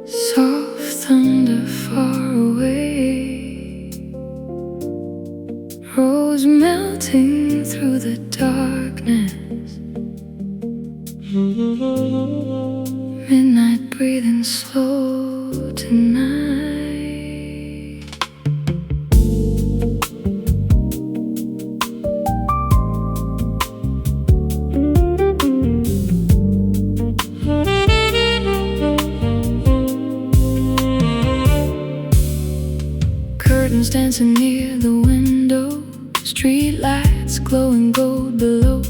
Soft thunder far away, rose melting through the darkness, midnight breathing slow tonight. Curtains dancing near the window, street lights glowing gold below.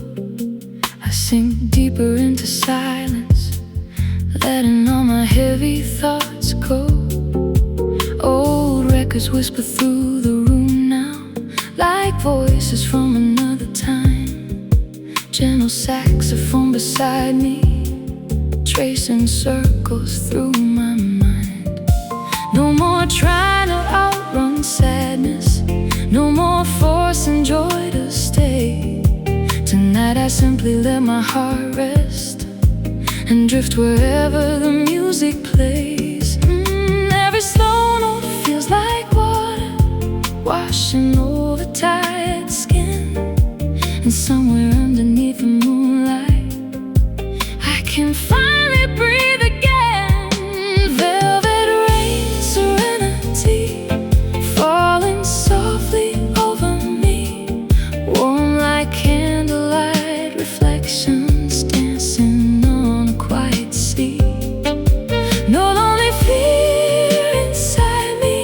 I sink deeper into silence, letting all my heavy thoughts go. Old records whisper through the room now, like voices from another time. Gentle saxophone beside me, tracing circles through my mind. No more trying to outrun sadness, no more forcing joy to stay. Tonight I simply let my heart rest and drift wherever the music plays. Every slow note feels like water washing over tired skin. And somewhere underneath the moonlight I can finally breathe again. Velvet rain, serenity falling softly over me, warm like candlelight reflections dancing on a quiet sea. No lonely fear inside me,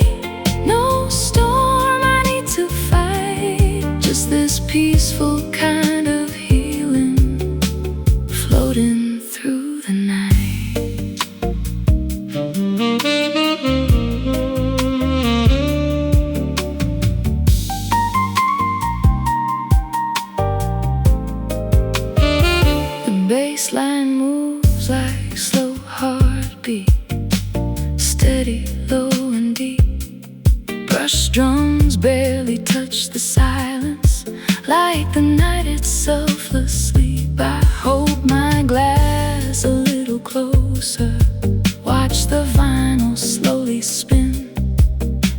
no storm I need to fight, just this peaceful kind of healing floating through the night. The bass line moves like slow heartbeat, steady, low and deep. Brush drums barely touch the silence, like the night itself asleep. I hold my glass a little closer, watch the vinyl slowly spin.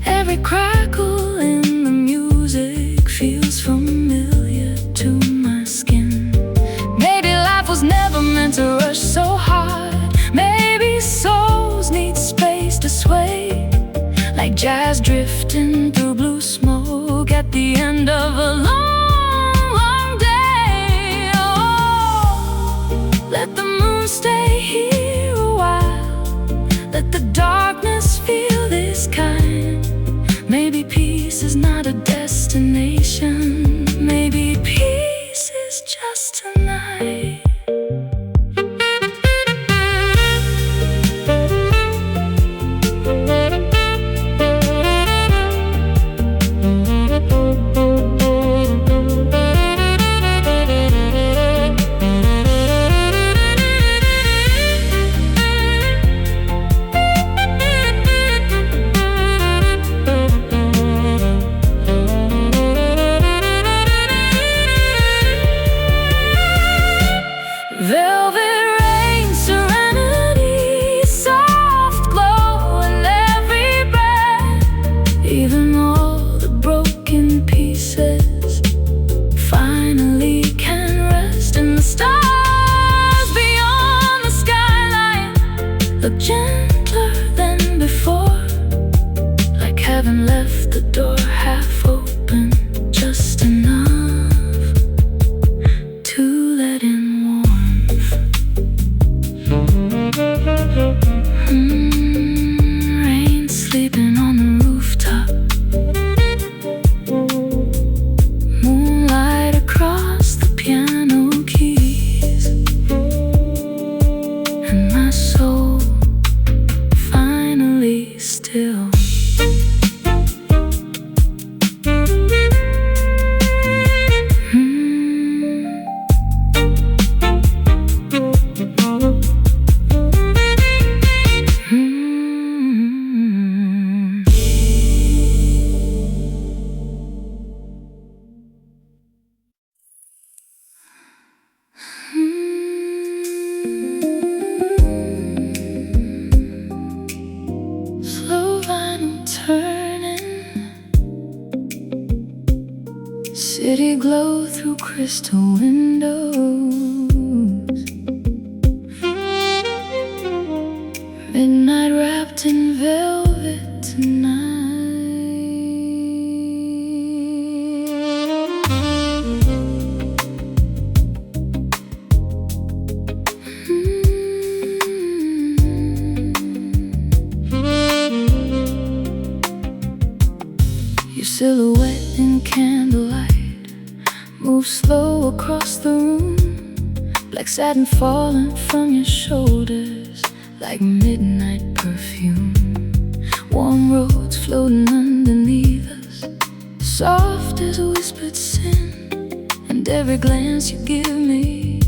Every crackle in the music feels familiar to my skin. Maybe life was never meant to rush so hard. Maybe souls need space to sway, like jazz drifting through blue smoke at the end of a long, long day. Oh, let the moon stay here a while, let the darkness feel this kind. Maybe peace is not a destination, maybe peace is just tonight. City glow through crystal windows, midnight wrapped in velvet tonight. Your silhouette in candlelight moves slow across the room, black satin falling from your shoulders like midnight perfume. Warm roads floating underneath us, soft as a whispered sin, and every glance you give me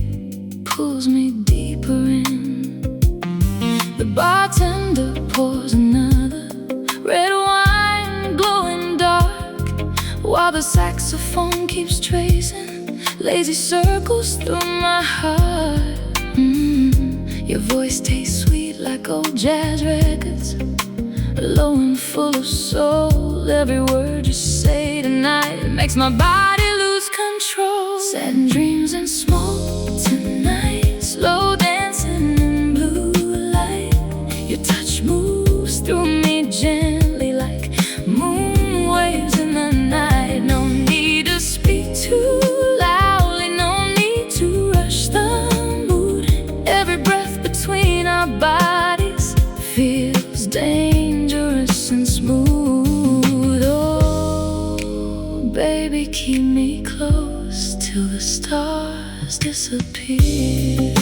pulls me deeper in. The bartender pours another red wine glowing dark, while the saxophone keeps tracing lazy circles through my heart. Your voice tastes sweet like old jazz records, low and full of soul. Every word you say tonight makes my body lose control. Satin dreams and smoke tonight, slow dancing in blue light. Your touch moves through me gently like moon waves in the night. No need to speak too loudly, no need to rush the mood. Every breath between our bodies feels dangerous and smooth. Oh, baby, keep me close till the stars disappear.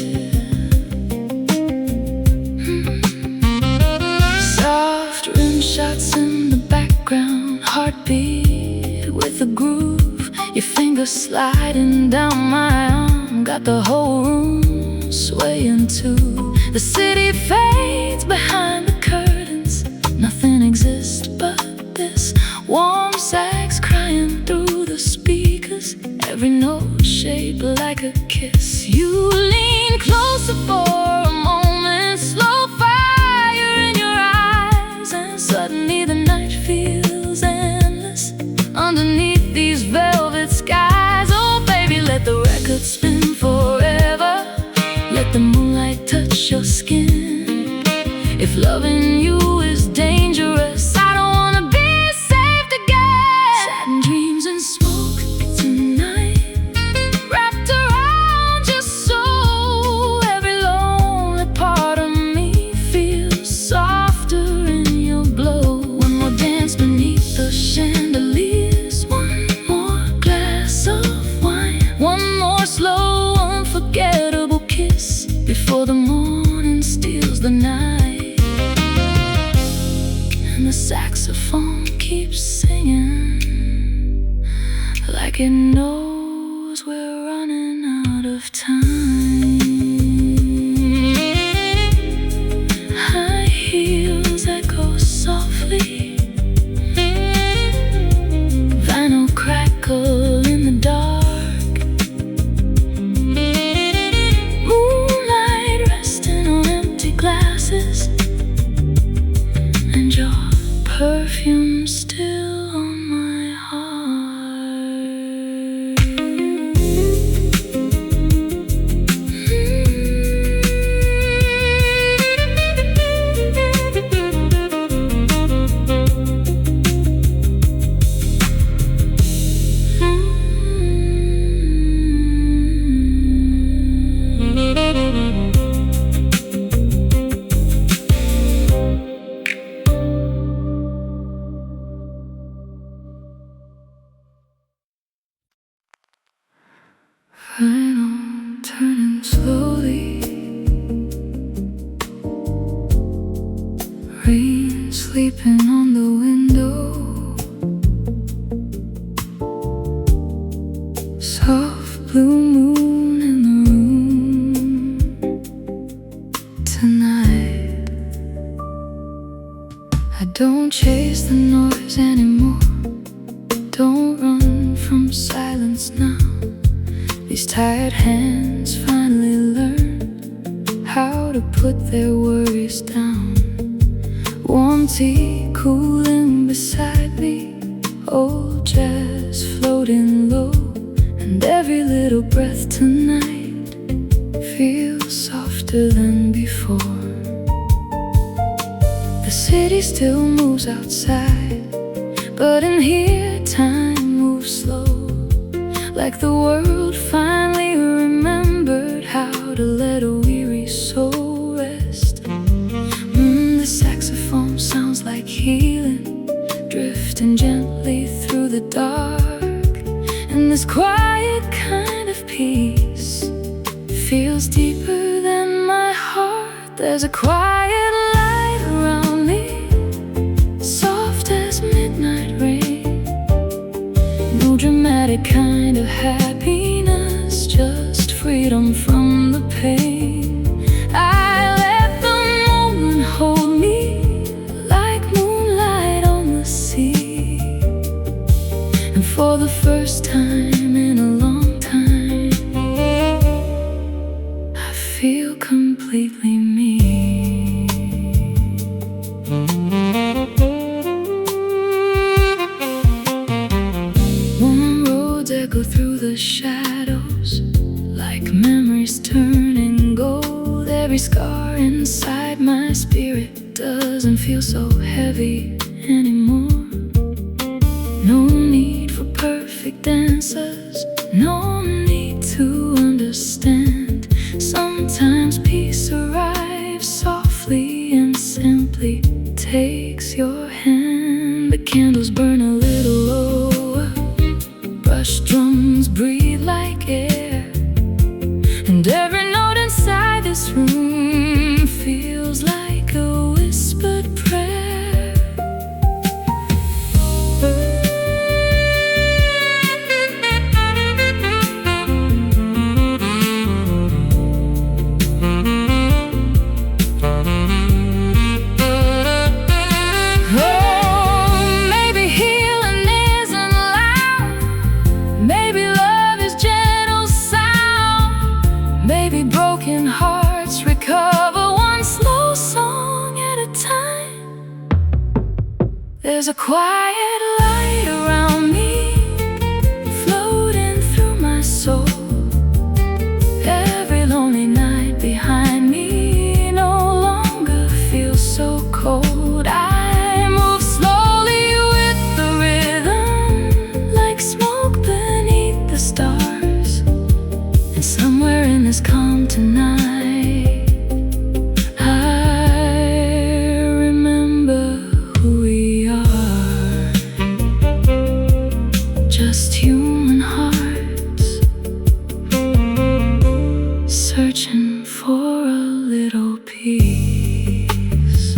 Soft rim shots in the background, heartbeat with a groove. Your fingers sliding down my arm, got the whole room swaying too. The city fades behind the curtains, nothing exists but this warm sax crying through the speakers, every note shaped like a kiss. You lean closer for a moment, slow fire in your eyes, and suddenly the night feels endless underneath these velvet skies. Oh baby, let the record spin forever, let the moonlight touch your skin. If loving you is dangerous, I don't wanna be saved again. Satin dreams and smoke tonight, wrapped around your soul. Every lonely part of me feels softer in your glow. One more dance beneath the chandeliers, one more glass of wine, one more slow unforgettable kiss before the morning steals the night. And the saxophone keeps singing like it knows we're running out of time. High heels echo softly, vinyl crackle in the dark, moonlight resting on empty glasses, and your perfume still on my heart. Final turning slowly, rain sleeping on the window, soft blue moon in the room tonight. I don't chase the noise anymore, don't run from silence now. These tired hands finally learn how to put their worries down. Warm tea cooling beside me, old jazz is floating low, and every little breath tonight feels softer than before. The city still moves outside, but in here time moves slow, like the world finally remembered how to let a weary soul rest. The saxophone sounds like healing, drifting gently through the dark. And this quiet kind of peace feels deeper than my heart. There's a quiet light around me, soft as midnight rain. No dramatic kind of happiness, just freedom from the pain. I let the moment hold me like moonlight on the sea. And for the first time in a long time, I feel completely me. Warm roads echo through the shadows, like memories turning gold. Every scar inside my spirit doesn't feel so heavy anymore. No need for perfect answers, no need to understand. Sometimes peace arrives softly and simply takes your hand. The candles burn a little lower, brush drums breathe like air, and every note inside this room feels like a whispered prayer. Oh, maybe healing isn't loud, maybe love is gentle sound, maybe broken hearts recover one slow song at a time. There's a quiet light around me, floating through my soul. Every lonely night behind me no longer feels so cold. I move slowly with the rhythm, like smoke beneath the stars. And somewhere in this calm tonight, I remember who we are. Just human hearts, searching for a little peace.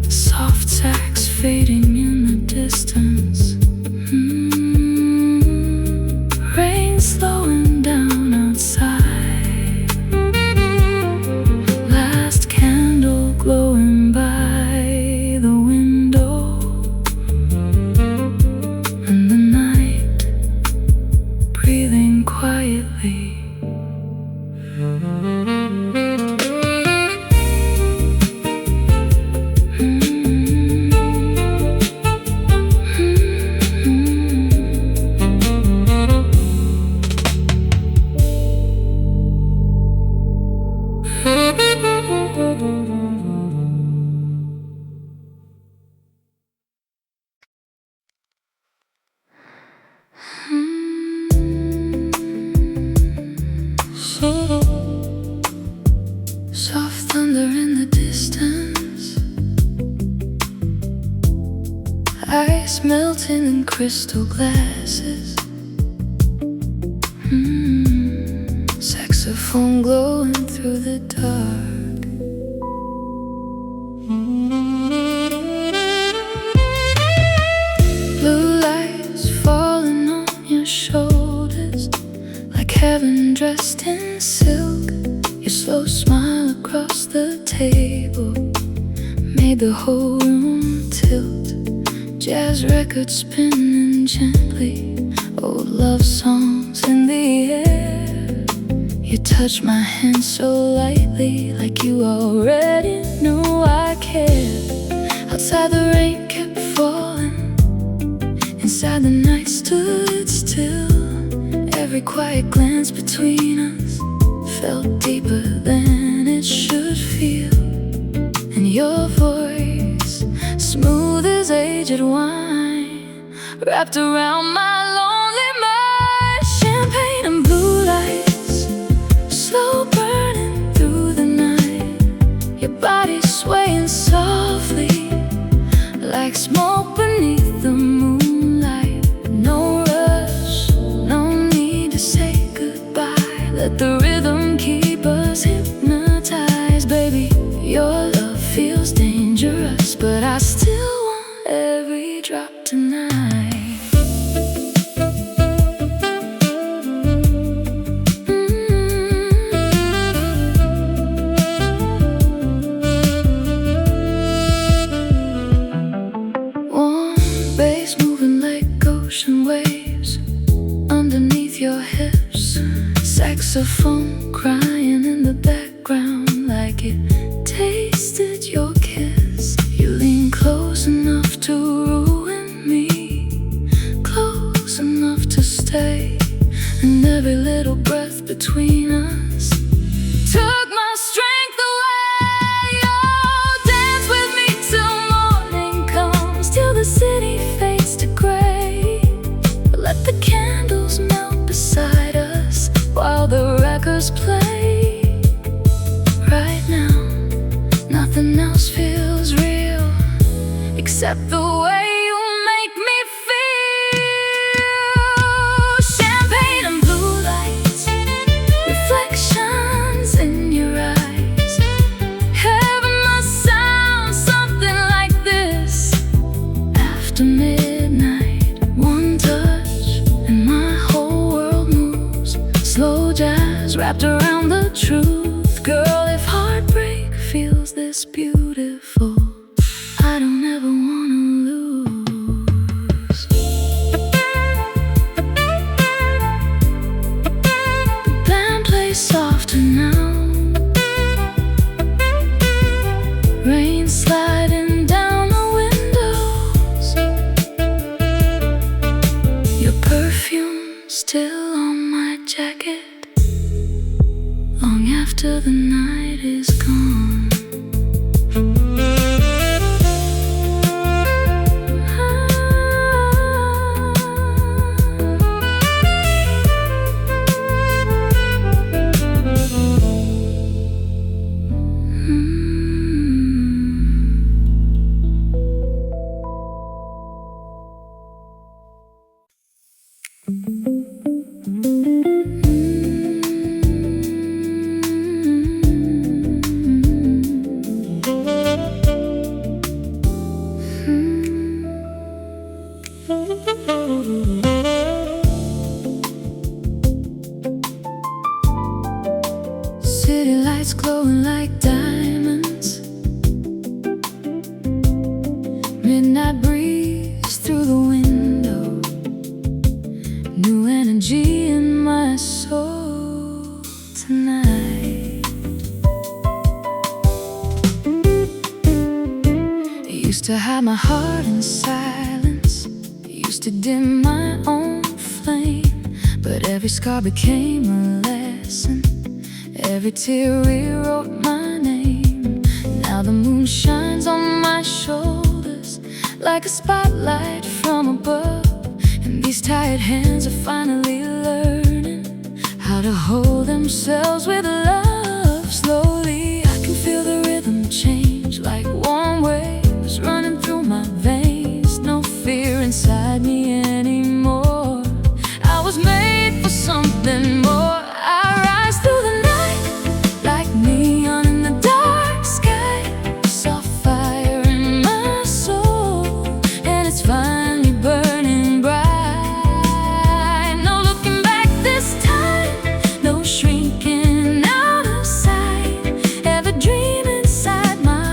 Soft sax fading in the distance. Rain slowing down outside. Last candle glowing by the window, and the night breathing quietly. Soft thunder in the distance, ice melting in crystal glasses. Saxophone glowing through the dark. Blue lights falling on your shoulders, like heaven dressed in silk. Your slow smile across the table made the whole room tilt. Jazz records spinning gently, old love songs in the air. You touch my hand so lightly, like you already knew I cared. Outside the rain kept falling, Every quiet glance between us felt deeper than it should feel. And your voice, smooth as aged wine, wrapped around my lonely mind. Champagne and blue lights, slow burning through the night. Your body swaying softly, like smoke beneath the moonlight. No rush, no need to say goodbye. Let the rhythm keep us hypnotized. Baby, your love feels dangerous, but I still want every drop tonight. Bass moving like ocean waves underneath your hips. Saxophone crying in the background like it tasted your kiss. You lean close enough to ruin me, close enough to stay. And every little breath between us took my strength away. Oh, dance with me till morning comes, till the city fades to gray. Let the candles melt beside us while the records play. Right now, nothing else feels real except the way you make me feel. Champagne and blue lights, reflections in your eyes. Heaven must sound something like this. After midnight, one touch and my whole world moves. Slow jazz wrapped around the truth. Girl, if heartbreak feels this beautiful, I don't ever wanna lose. The band plays softer now, rain sliding down the windows. Your perfume still on my jacket, long after the night is gone. City lights glowing like diamonds, midnight breeze through the window, new energy in my soul tonight. I used to hide my heart in silence, I used to dim my own flame, but every scar became a lesson. Every tear rewrote my name. Now the moon shines on my shoulders like a spotlight from above, and these tired hands are finally learning how to hold themselves with love. Slowly I can feel the rhythm change, like warm waves running through my veins. No fear inside me anymore. I was made for something more. I rise through the night like neon in the dark sky, soft fire in my soul, and it's finally burning bright. No looking back this time, no shrinking out of sight. Every dream inside my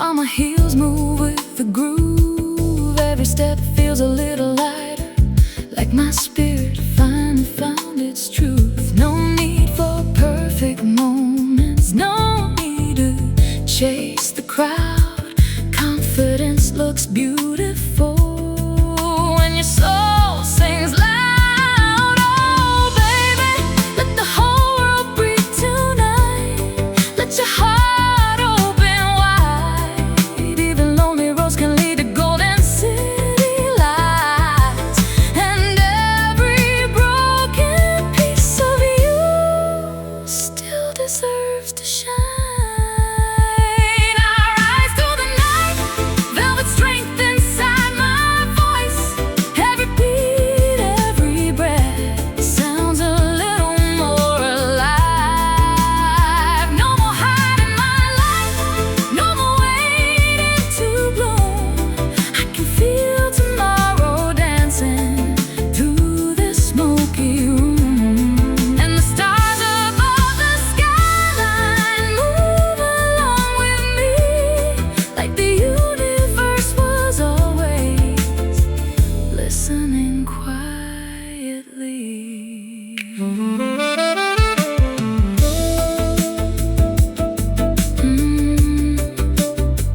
while my heels move with the groove. Every step feels a little lighter, like my spirit finally found its truth. No need for perfect moments, no need to chase the crowd. Confidence looks beautiful when your soul sings loud. Oh baby, let the whole world breathe tonight. Let your heart open wide. Even lonely roads can lead to golden city lights, and every broken piece of you still deserves to shine. Listening quietly.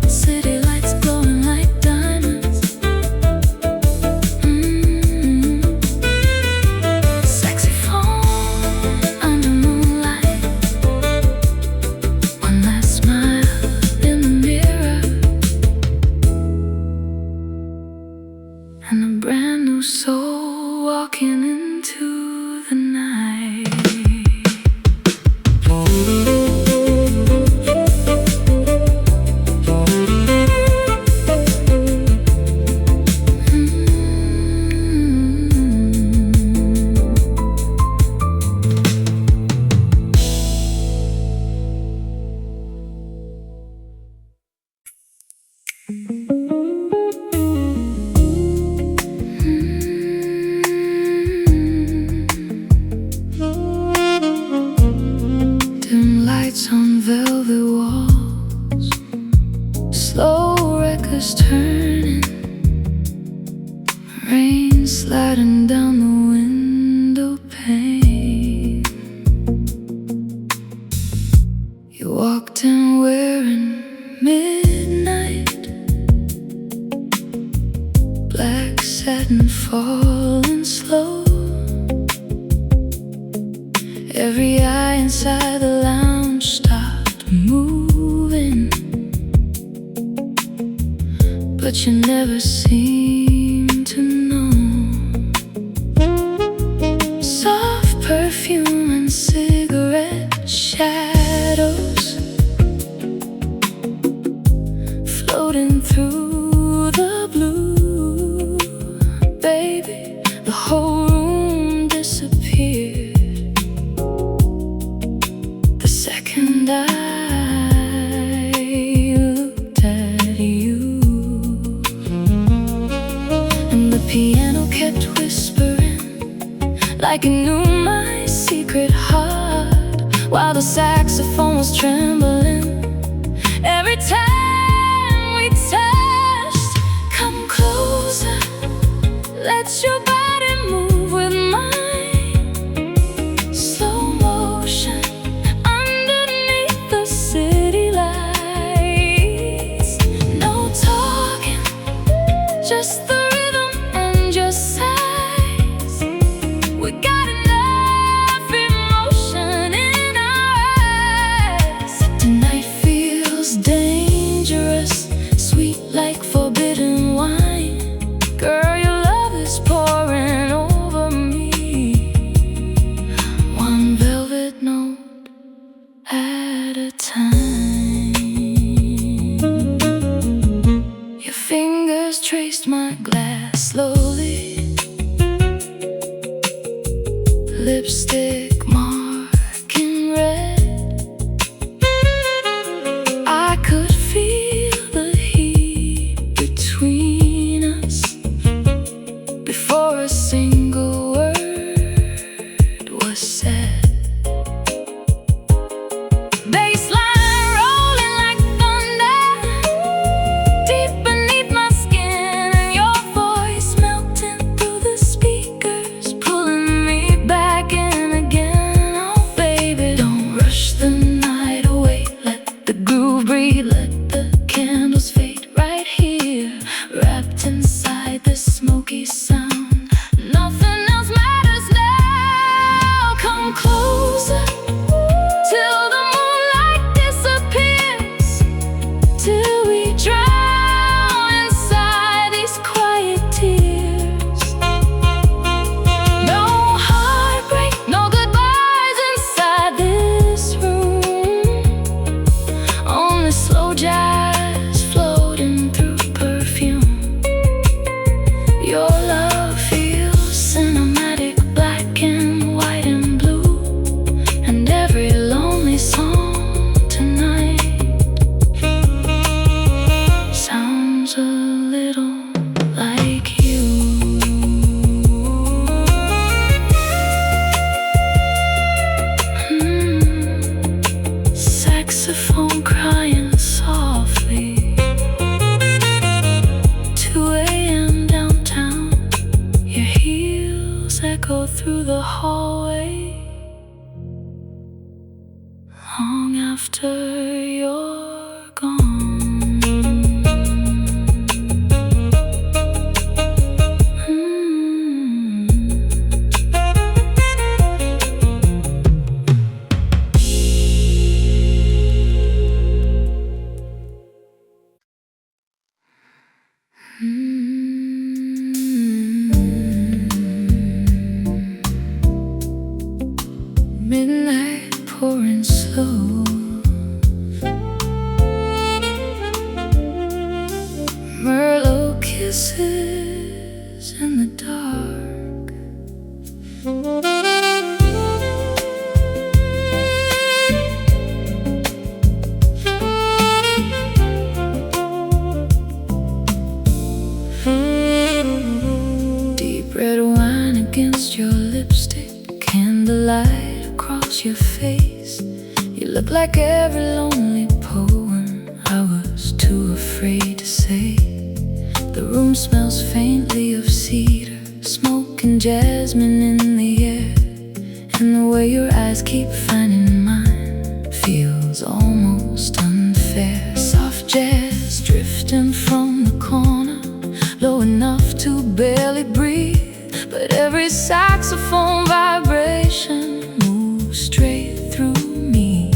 City lights glowing like diamonds. Saxophone under moonlight. One last smile in the mirror, and a brand new soul walking into the night. Lights on velvet walls, slow records turning, rain sliding down the window pane. You walked in wearing midnight, black satin falling slow. Every eye inside the lounge stopped moving, but you never seem to know. Soft perfume and cigarette shadows floating through the blue. Baby, the whole room disappeared the second I looked at you. And the piano kept whispering like it knew my secret heart, while the saxophone was trembling every time we touched. Come closer, let your body move with mine. Slow motion underneath the city lights. No talking, just the rhythm and your sighs. We got enough emotion in our eyes. Tonight feels dangerous, sweet like forbidden wine. Girl, your love is pouring over me, one velvet note at a time. Your fingers traced my glass slowly, lipstick marking red. I could feel the heat between us before a single word was said. Bassline rolling like thunder, hallway long after you're gone. Midnight pouring slow, Merlot kisses in the dark. Deep red wine against your lipstick, candlelight across your face. You look like every lonely poem I was too afraid to say. The room smells faintly of cedar, smoke and jasmine in the air. And the way your eyes keep finding mine feels almost unfair. Soft jazz drifting from the corner, low enough to barely breathe, but every saxophone vibration moves straight through me.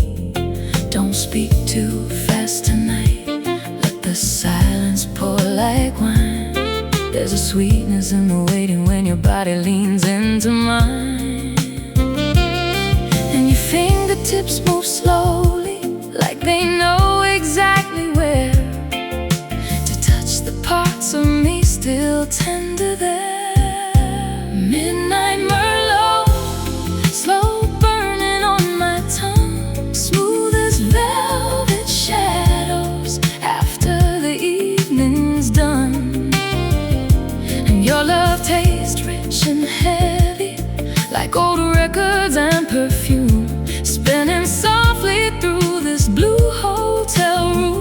Don't speak too fast tonight, let the silence pour like wine. There's a sweetness in the waiting when your body leans into mine. And your fingertips move slowly, like they know exactly where to touch the parts of me still tender there. Midnight Merlot, slow burning on my tongue, smooth as velvet shadows after the evening's done. And your love tastes rich and heavy, like old records and perfume, spinning softly through this blue hotel room.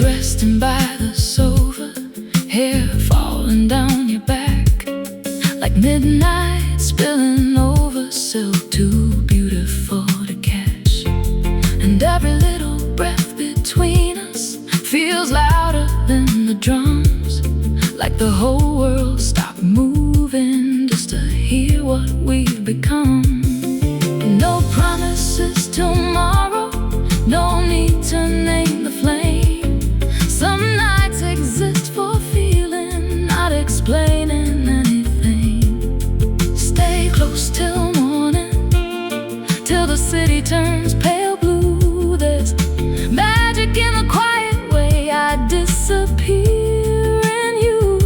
Resting by the sofa, hair falling down your back, like midnight spilling over, silk too beautiful to catch. And every little breath between us feels louder than the drums, like the whole world stopped moving just to hear what we've become. No promises tomorrow, no need to name the flame. Some nights exist for feeling, not explaining anything. Stay close till morning, till the city turns pale blue. There's magic in the quiet way I disappear in you.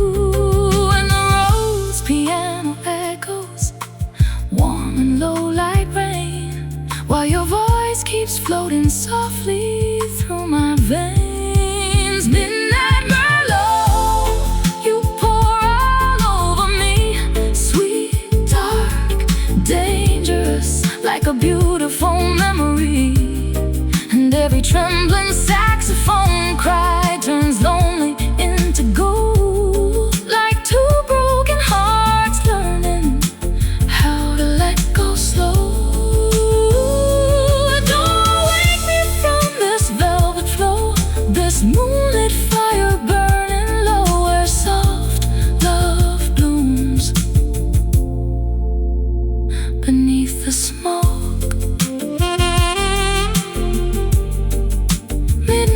And the rose piano echoes, warm and low like rain, while your voice keeps floating softly through my veins. Midnight Merlot, you pour all over me, sweet, dark, dangerous, like a beautiful memory. And every trembling saxophone cry turns lonely into gold, like two broken hearts learning how to let go slow. Don't wake me from this velvet flow, this moonlit fire burning low, where soft love blooms beneath the smoke. Midnight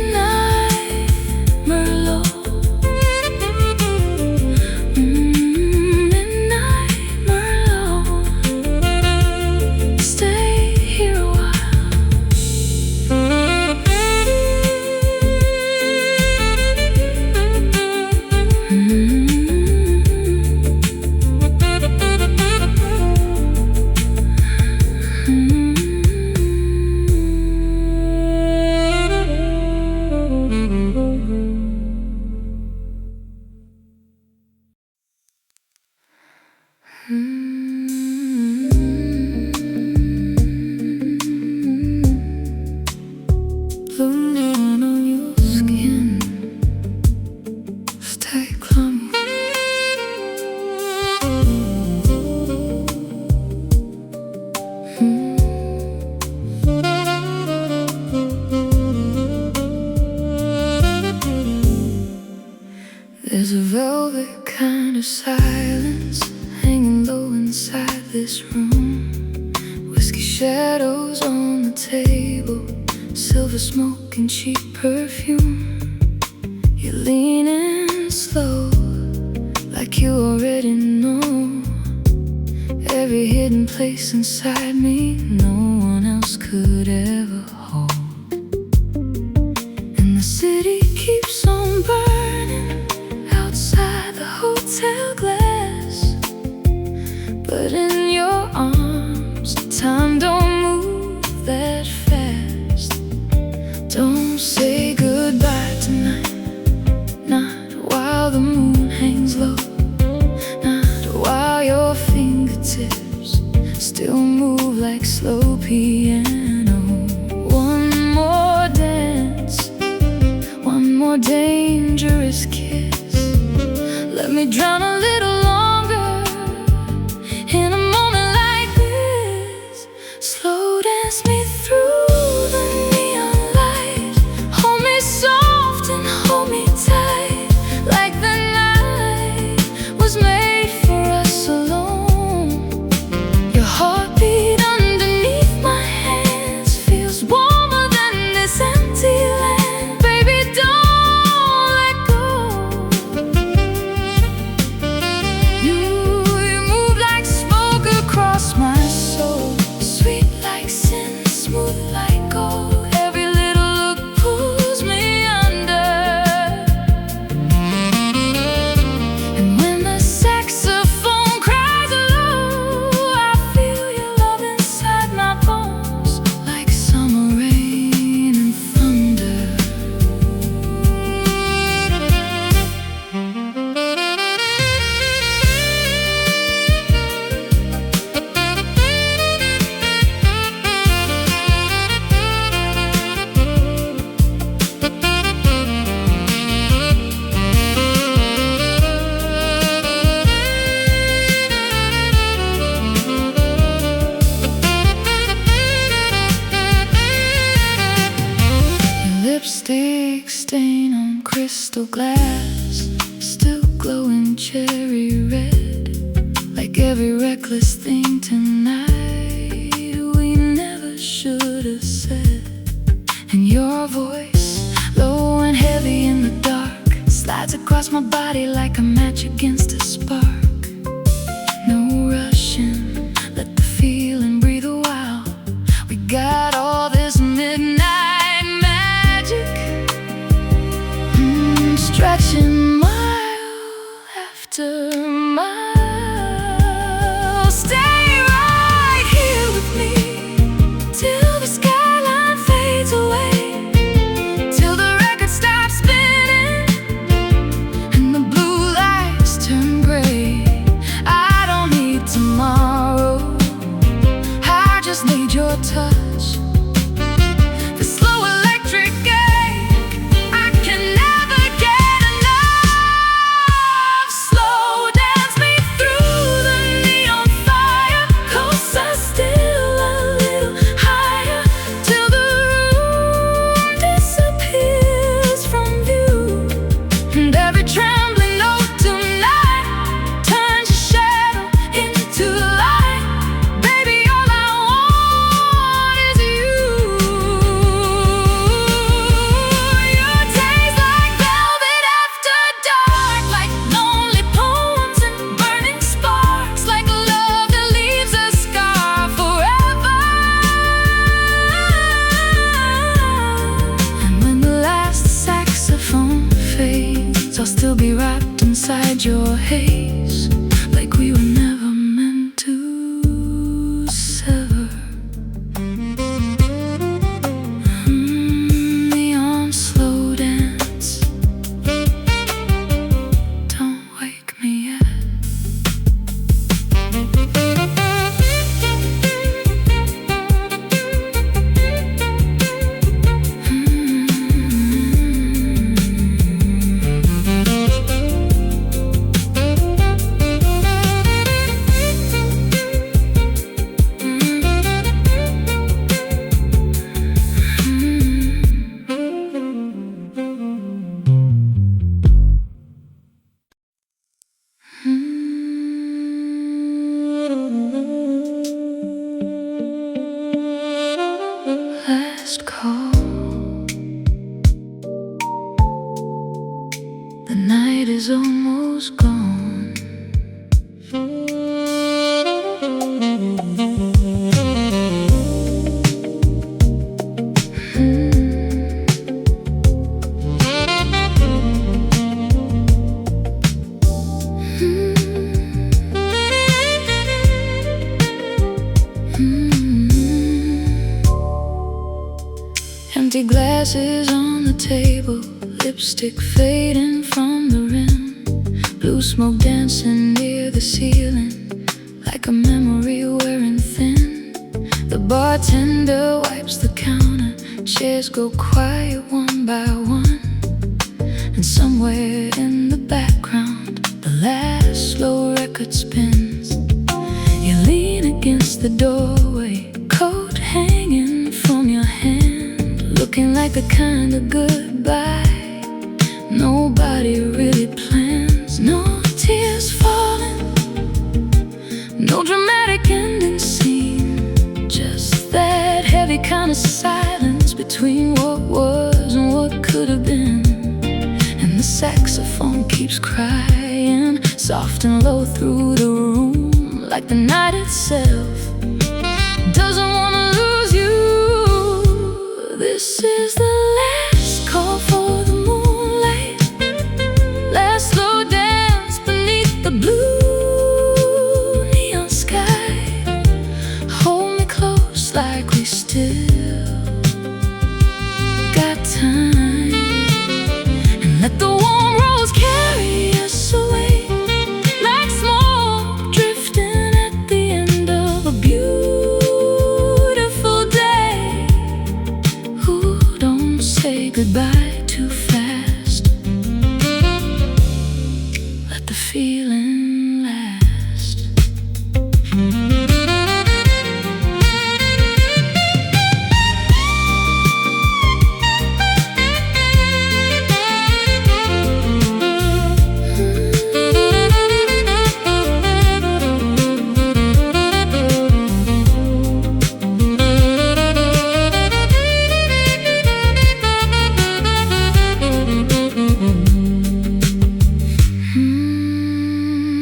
Blue moon on your skin, stay clumsy. There's a velvet kind of silence hanging low inside this room. Whiskey shadows on the table, silver smoke and cheap perfume. You're leaning slow, like you already know every hidden place inside me no one else could ever hold. And the city keeps on burning outside the hotel glass, but in your arms time don't move that fast. Don't say goodbye tonight, not while the moon hangs low, not while your fingertips still move like slow piano. One more dance, one more dangerous kiss. Let me drown a little longer in a moment like this. Slow dance me through the neon light. Hold me soft and hold me tight, like the night was made for us alone. Your heartbeat underneath my hands feels warmer than this empty land. Baby, don't let go. You move like smoke across my soul, sweet like sin, smooth like gold. Every little look pulls me under. And when the saxophone cries low, I feel your love inside my bones, like summer rain and thunder. Lipstick stain on crystal glass, still glowing cherry red, like every reckless thing tonight we never should have said. And your voice, low and heavy in the dark, slides across my body like a match against a spark. No rushing, let the feeling breathe a while. We got all this midnight stretching mile after mile. Stay right here with me till the skyline fades away, till the record stops spinning and the blue lights turn is almost gone. Empty glasses on the table, lipstick fading from the rim, blue smoke dancing near the ceiling, like a memory wearing thin. The bartender wipes the counter, chairs go quiet one by one, and somewhere in the background, the last slow record spins. You lean against the doorway, coat hanging from your hand, looking like the kind of goodbye nobody really plans. No tears falling, no dramatic ending scene, just that heavy kind of silence between what was and what could have been. And the saxophone keeps crying, soft and low through the room, like the night itself doesn't want to lose you. This is the last call for the moonlight, last slow dance beneath the blue neon sky. Hold me close like we still got time, and let the warm rose carry us away, like smoke drifting at the end of a beautiful day. Ooh, don't say goodbye too fast, let the feeling last.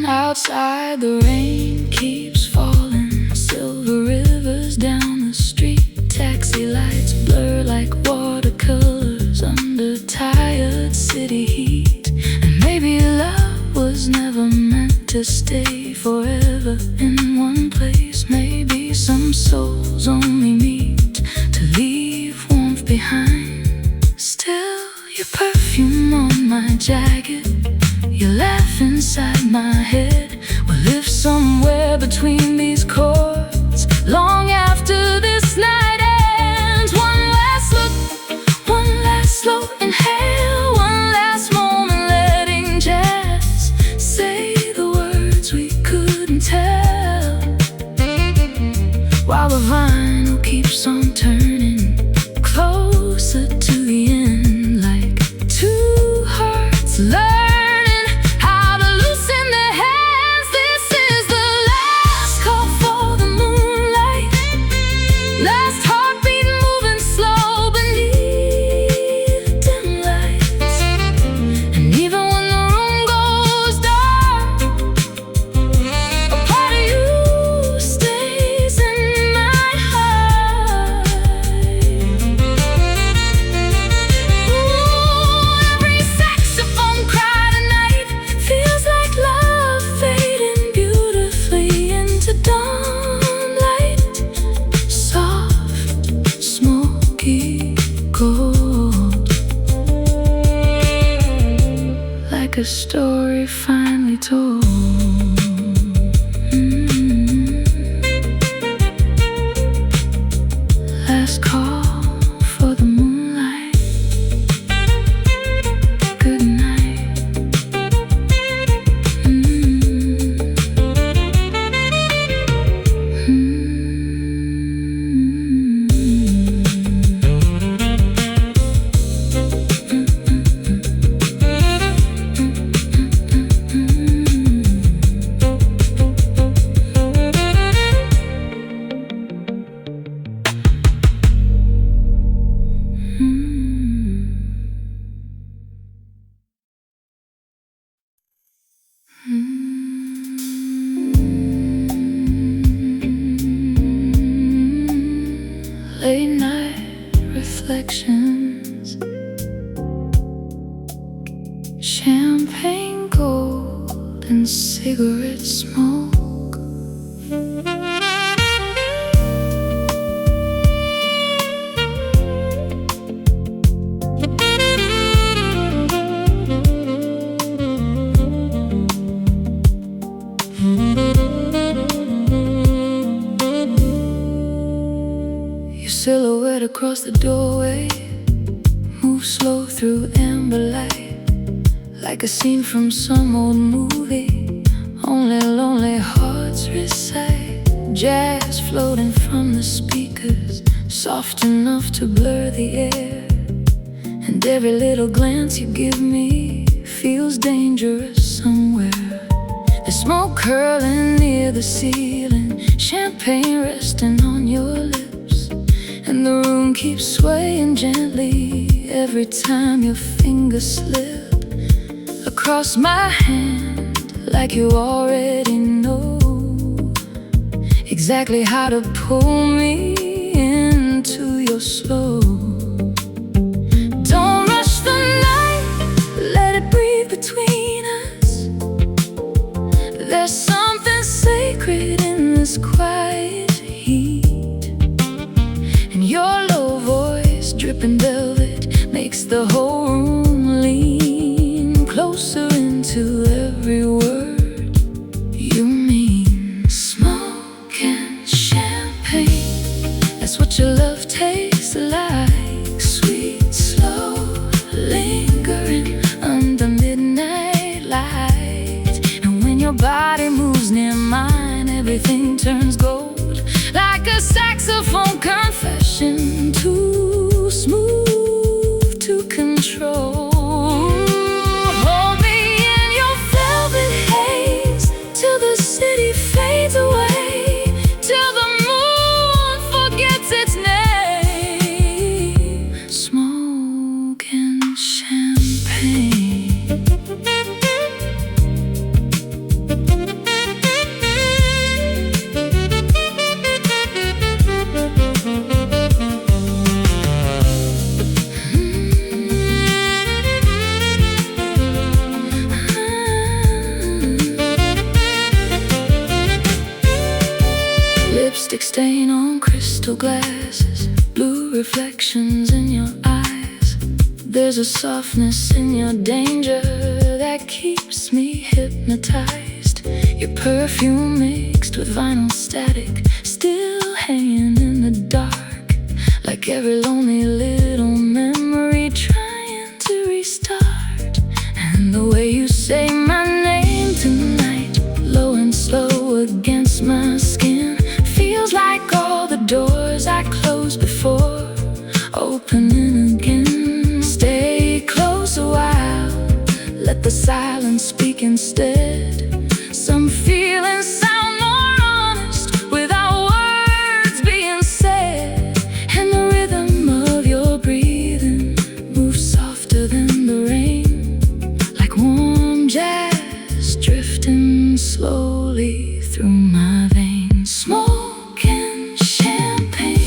Outside the rain keeps falling, silver rivers down the street, taxi lights blur like watercolors under tired city heat. And maybe love was never meant to stay forever in one place. Maybe some souls only meet to leave warmth behind. Still, your perfume on my jacket, you laugh inside my head. We'll live somewhere between these chords, long after this night ends. One last look, one last slow inhale, one last moment letting jazz say the words we couldn't tell, while the vinyl keeps on turning closer to the end, like two hearts learning how to loosen their hands. This is the last call for late night reflections, champagne gold and cigarette smoke. Your silhouette across the doorway moves slow through amber light, like a scene from some old movie. Only lonely hearts recite, jazz floating from the speakers, soft enough to blur the air. And every little glance you give me feels dangerous somewhere. The smoke curling near the ceiling, champagne resting on your lips, and the room keeps swaying gently every time your fingers slip across my hand, like you already know exactly how to pull me into your slow. Don't rush the night, let it breathe between us. There's something sacred in this quiet heat, and your low voice, dripping velvet, makes the whole room lean closer into every word you mean. Smoke and champagne, that's what your love tastes like. Sweet, slow, lingering under midnight light. And when your body moves near mine, everything turns gold, like a saxophone confession, too smooth to control. Hold me in your velvet haze till the city fades away, till the moon forgets its name. Smoke and champagne. Lipstick stain on crystal glasses, blue reflections in your eyes. There's a softness in your danger that keeps me hypnotized. Your perfume mixed with vinyl static, still hanging in the dark, like every lonely little memory trying to restart. And the way you say my name tonight, low and slow against my skin, feels like all the doors I closed before opening again. Stay close a while, let the silence speak instead. Some feelings sound more honest without words being said. And the rhythm of your breathing moves softer than the rain, like warm jazz drifting slowly through my veins. Smoke and champagne,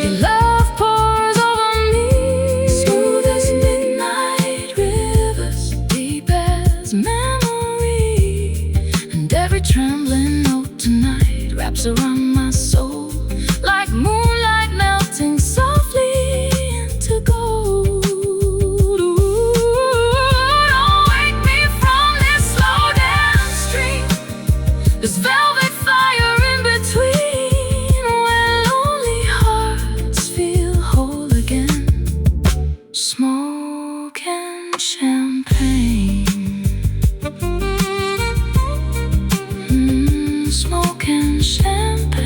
your love pours over me, smooth as midnight rivers, deep as memory. And every trembling note tonight wraps around my soul, like moonlight melting softly into gold. Ooh, don't wake me from this slow dance stream, this velvet fire in between, where lonely hearts feel whole again. Smoke and champagne. Smoke and champagne.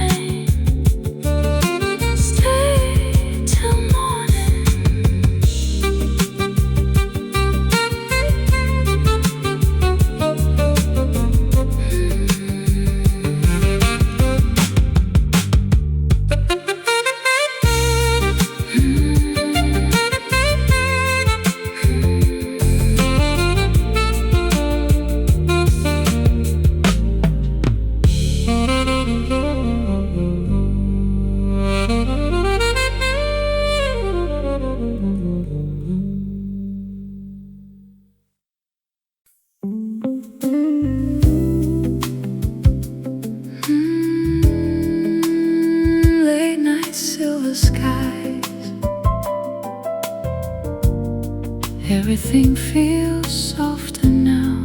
Everything feels softer now.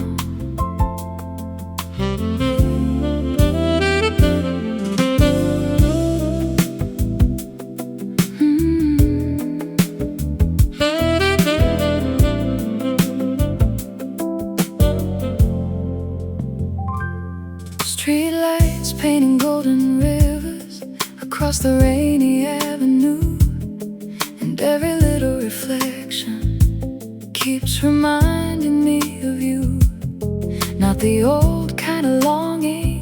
Street lights painting golden rivers across the rainy avenue, and every little reflection keeps reminding me of you. Not the old kind of longing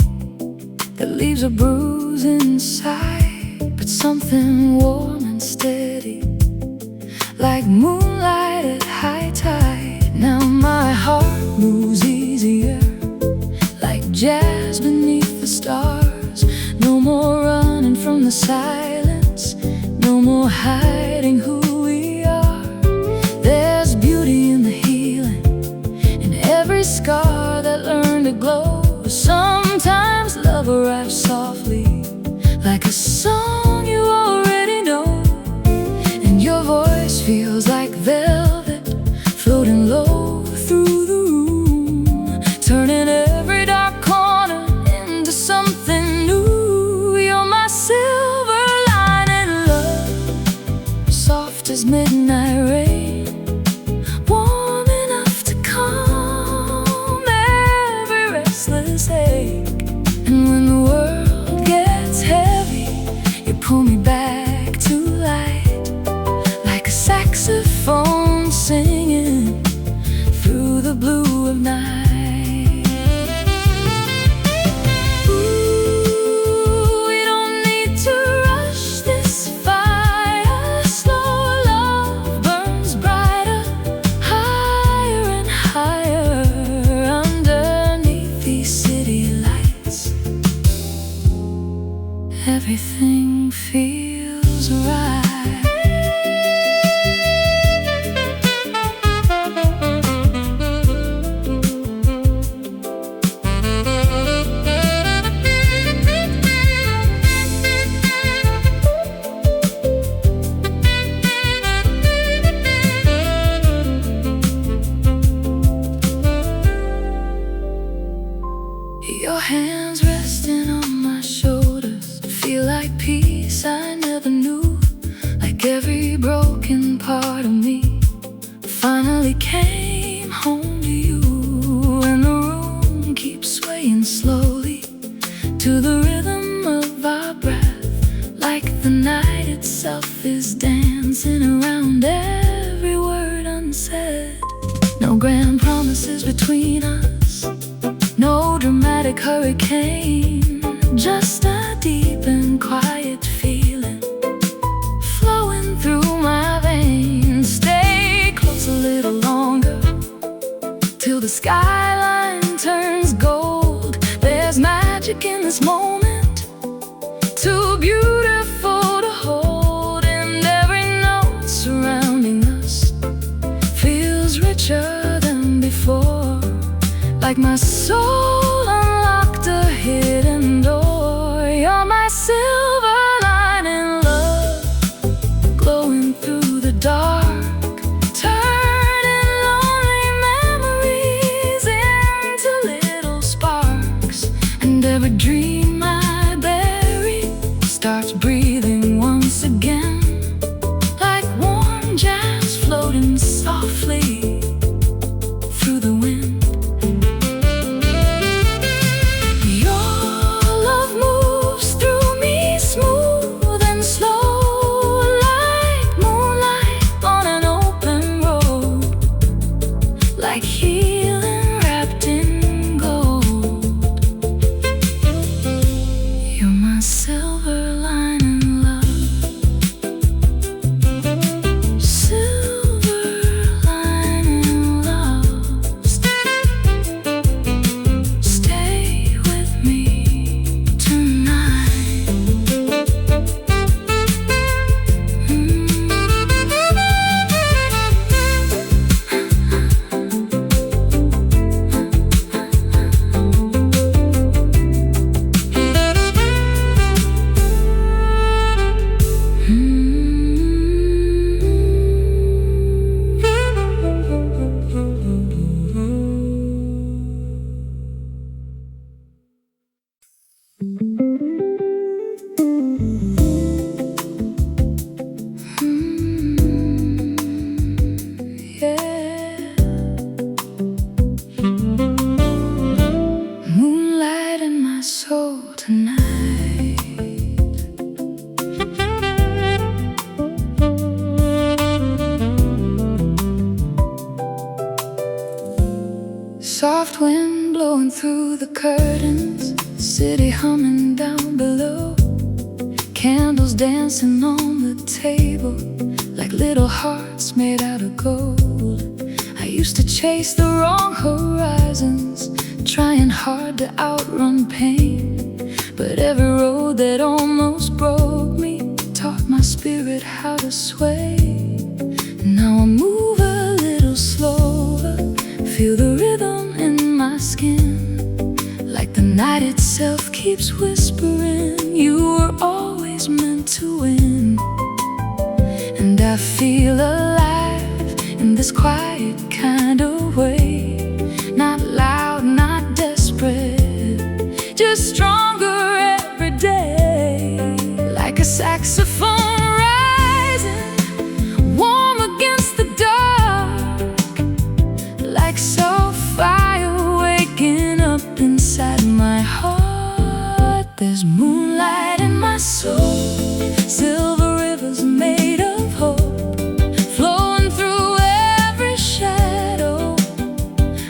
that leaves a bruise inside, but something warm and steady, like moonlight at high tide. Now my heart moves easier, like jazz beneath the stars. No more running from the silence, no more hiding who we are. There's beauty in the healing, in every scar that learned to glow. Sometimes love arrives softly, like a song you already know, and your voice feels like velvet floating low through the room, turning every dark corner into something new. You're my silver lining, love, soft as midnight rain, warm enough to calm every restless ache. And when the world gets heavy, you pull me back to light, like a saxophone singing through the blue of night. Everything feels right. Your hands resting on my shoulders feel like peace I never knew, like every broken part of me finally came home to you. And the room keeps swaying slowly to the rhythm of our breath, like the night itself is dancing around every word unsaid. No grand promises between us, no dramatic hurricane, just a deep and quiet feeling flowing through my veins. Stay close a little longer, till the skyline turns gold. There's magic in this moment, too beautiful to hold, and every note surrounding us feels richer than before, like my soul unlocked a hidden door. You're my silver lining, love, glowing through the dark, turning lonely memories into little sparks. And every dream I bury starts breathing once again, like warm jazz floating softly through the wind. Like healing wrapped in gold. You're my silver lining, love, silver lining, love. Stay with me tonight. Soft wind blowing through the curtains, city humming down below, candles dancing on the table like little hearts made out of gold. I used to chase the wrong horizons, trying hard to outrun pain, but every road that almost broke me taught my spirit how to sway. Now I move a little slower, feel the rhythm in my skin, like the night itself keeps whispering, you were always meant to win. And I feel alive in this quiet kind of way, not loud, not desperate, just stronger every day, like a saxophone rising, warm against the dark, like so fire waking up inside my heart. There's moonlight in my soul, silver rivers made of hope, flowing through every shadow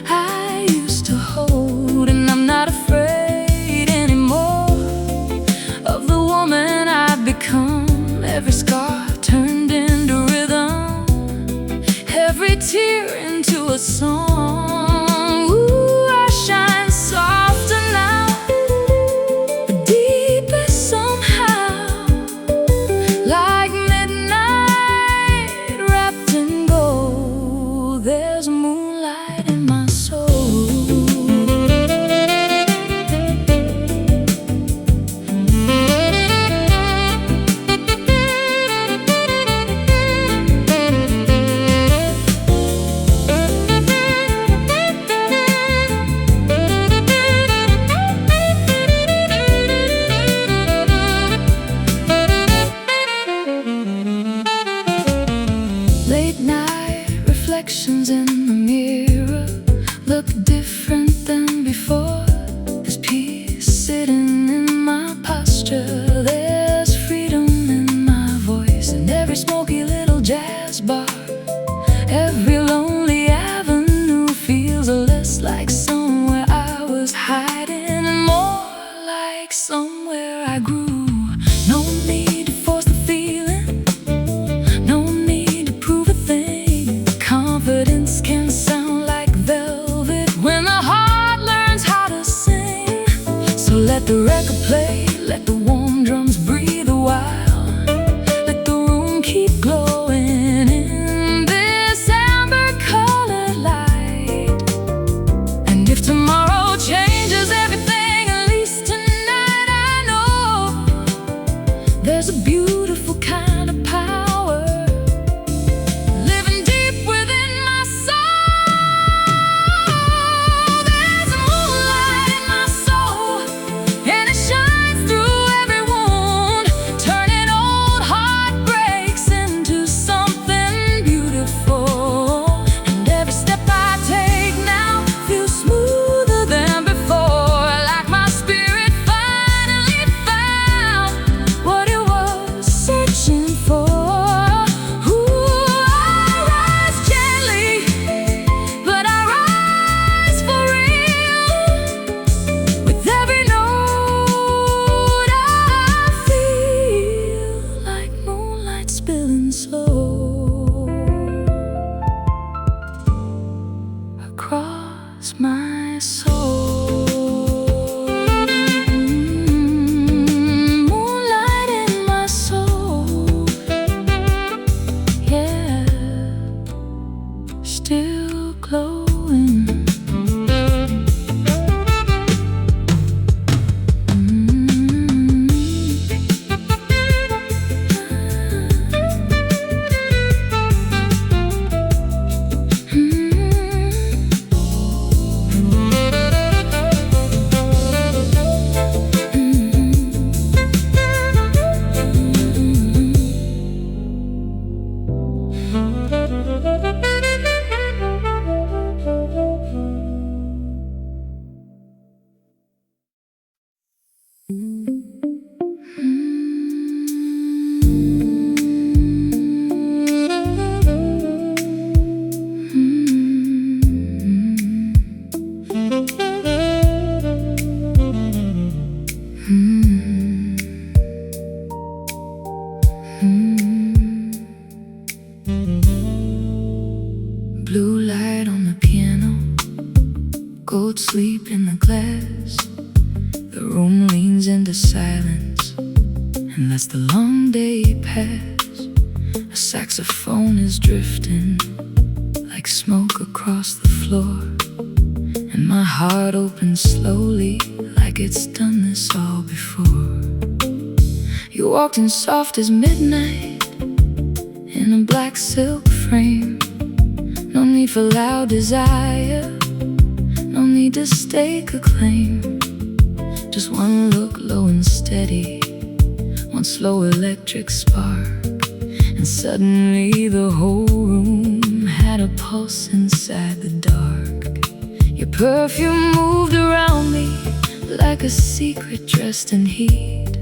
I used to hold. And I'm not afraid anymore of the woman I've become. Every scar turned into rhythm, every tear into a song. Ooh, I shine softer now, but deeper somehow, like midnight wrapped in gold. There's moonlight in my soul. Late night reflections in the mirror look different than before. There's peace sitting in my posture, there's freedom in my voice, and every smoky little jazz bar, every lonely avenue feels less like somewhere I was hiding and more like somewhere I grew. No need to force the feeling, no need to prove a thing. Confidence can sound like velvet when the heart learns how to sing. So let the record play, let the warm drums breathe a while, let the room keep glowing in this amber-colored light. And if tomorrow changes everything, at least tonight I know there's a beautiful kind of power living deep within my soul. There's a moonlight in my soul, and it shines through every wound, turning old heartbreaks into something beautiful. And every step I take now feels smoother than before, like my spirit finally found what it was into silence, and that's the long day pass. A saxophone is drifting like smoke across the floor, and my heart opens slowly like it's done this all before. You walked in soft as midnight in a black silk frame. No need for loud desire, no need to stake a claim. Just one look low and steady, one slow electric spark, and suddenly the whole room had a pulse inside the dark. Your perfume moved around me like a secret dressed in heat,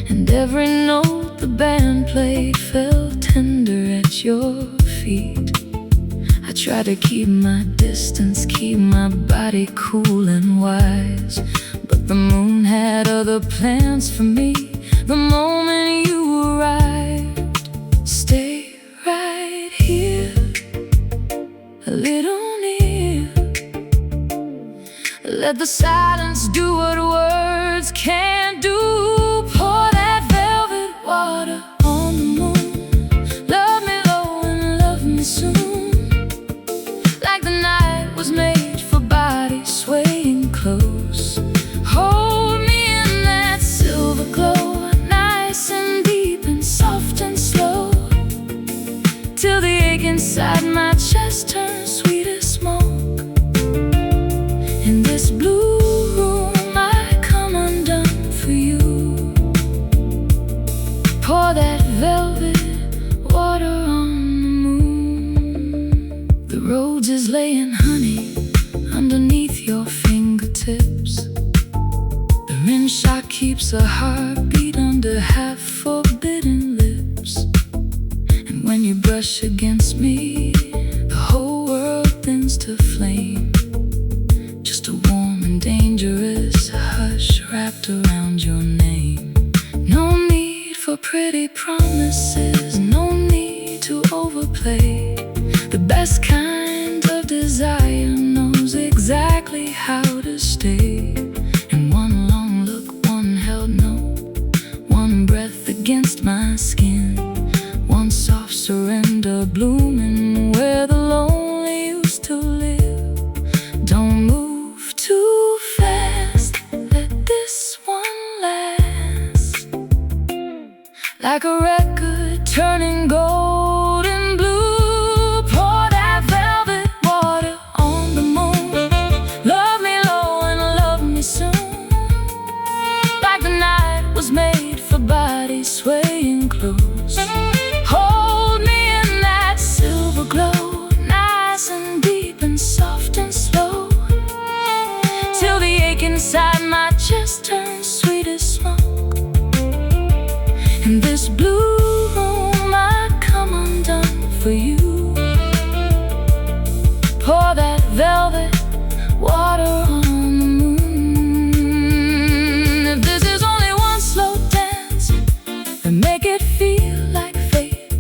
and every note the band played fell tender at your feet. I tried to keep my distance, keep my body cool and wise, but the moon had other plans for me the moment you arrived. Stay right here, a little near. Let the silence do what words can't do. Pour that velvet water on the moon. Love me low and love me soon, like the night was made for bodies swaying close. Hold me in that silver glow, nice and deep and soft and slow, till the ache inside my chest turns sweet as smoke. In this blue room I come undone for you. Pour that velvet water on the moon. The rose is laying honey underneath your fingertips. The rim shot keeps a heartbeat under half-forbidden lips. And when you brush against me, the whole world thins to flame. Just a warm and dangerous hush wrapped around your name. No need for pretty promises, no need to overplay. The best kind of desire knows exactly how to stay. And one long look, one held note, one breath against my skin, one soft surrender blooming where the lonely used to live. Don't move too fast, let this one last. Like a record turning gold and blue, pour that velvet water on the moon. Love me low and love me soon, like the night was made for bodies swaying close. Hold me in that silver glow, nice and deep and soft and slow, till the ache inside my chest turns sweet as smoke. In this blue room I come undone for you. Pour that velvet water on the moon. If this is only one slow dance, then make it feel like fate.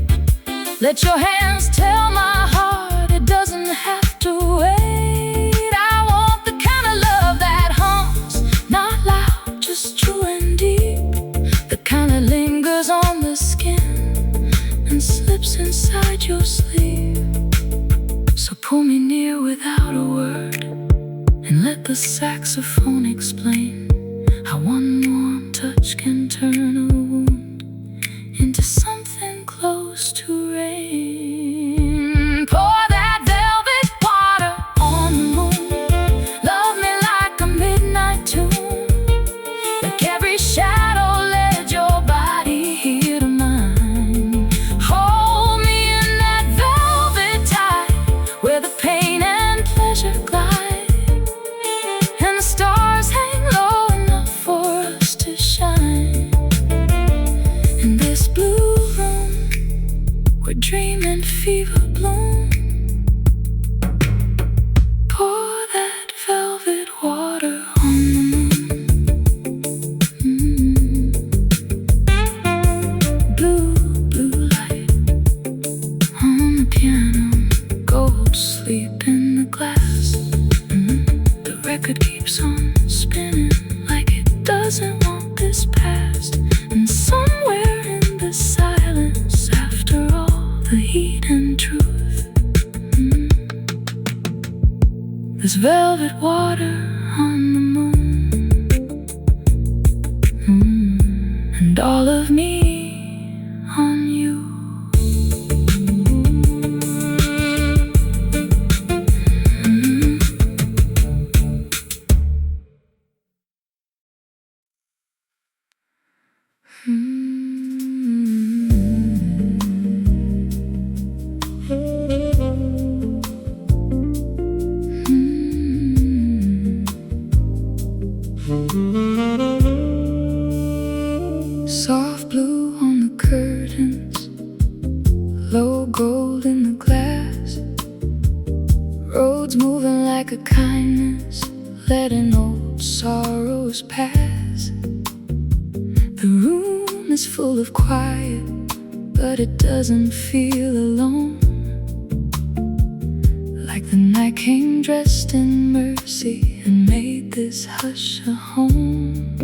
Let your hands tell my heart it doesn't have to wait. I want the kind of love that hums, not loud, just true and deep. The kind that lingers on the skin and slips inside your sleeve. So pull me near without a word, and let the saxophone explain how one warm touch can turn a wound into something close to rain. Pour that velvet water on the moon. Love me like a midnight tune, like every shadow led your body here to mine. Hold me in that velvet tide, where the pain and pleasure glide, and the stars hang low There's velvet water on the moon, and all of me on you. Soft blue on the curtains, low gold in the glass, roads moving like a kindness, letting old sorrows pass. The room is full of quiet, but it doesn't feel alone. Like the night came dressed in mercy and made this hush a home.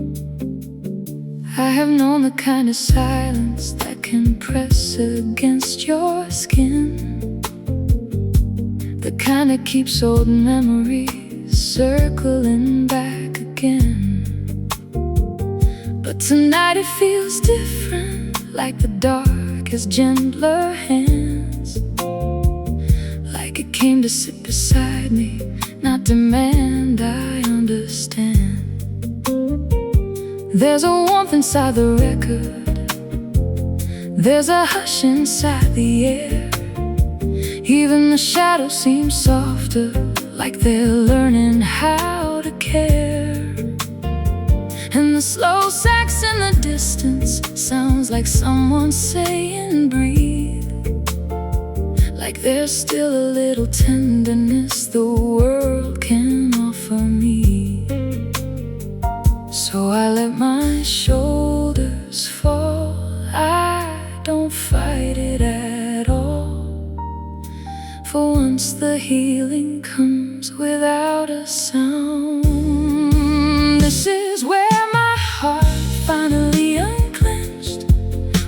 I have known the kind of silence that can press against your skin, the kind that keeps old memories circling back again. But tonight it feels different, like the dark has gentler hands, like it came to sit beside me, not demand I understand. There's a warmth inside the record, there's a hush inside the air. Even the shadows seem softer, like they're learning how to care. And the slow sax in the distance sounds like someone saying breathe, like there's still a little tenderness the world can offer me. So I let my shoulders fall, I don't fight it at all. For once the healing comes without a sound. This is where my heart finally unclenched,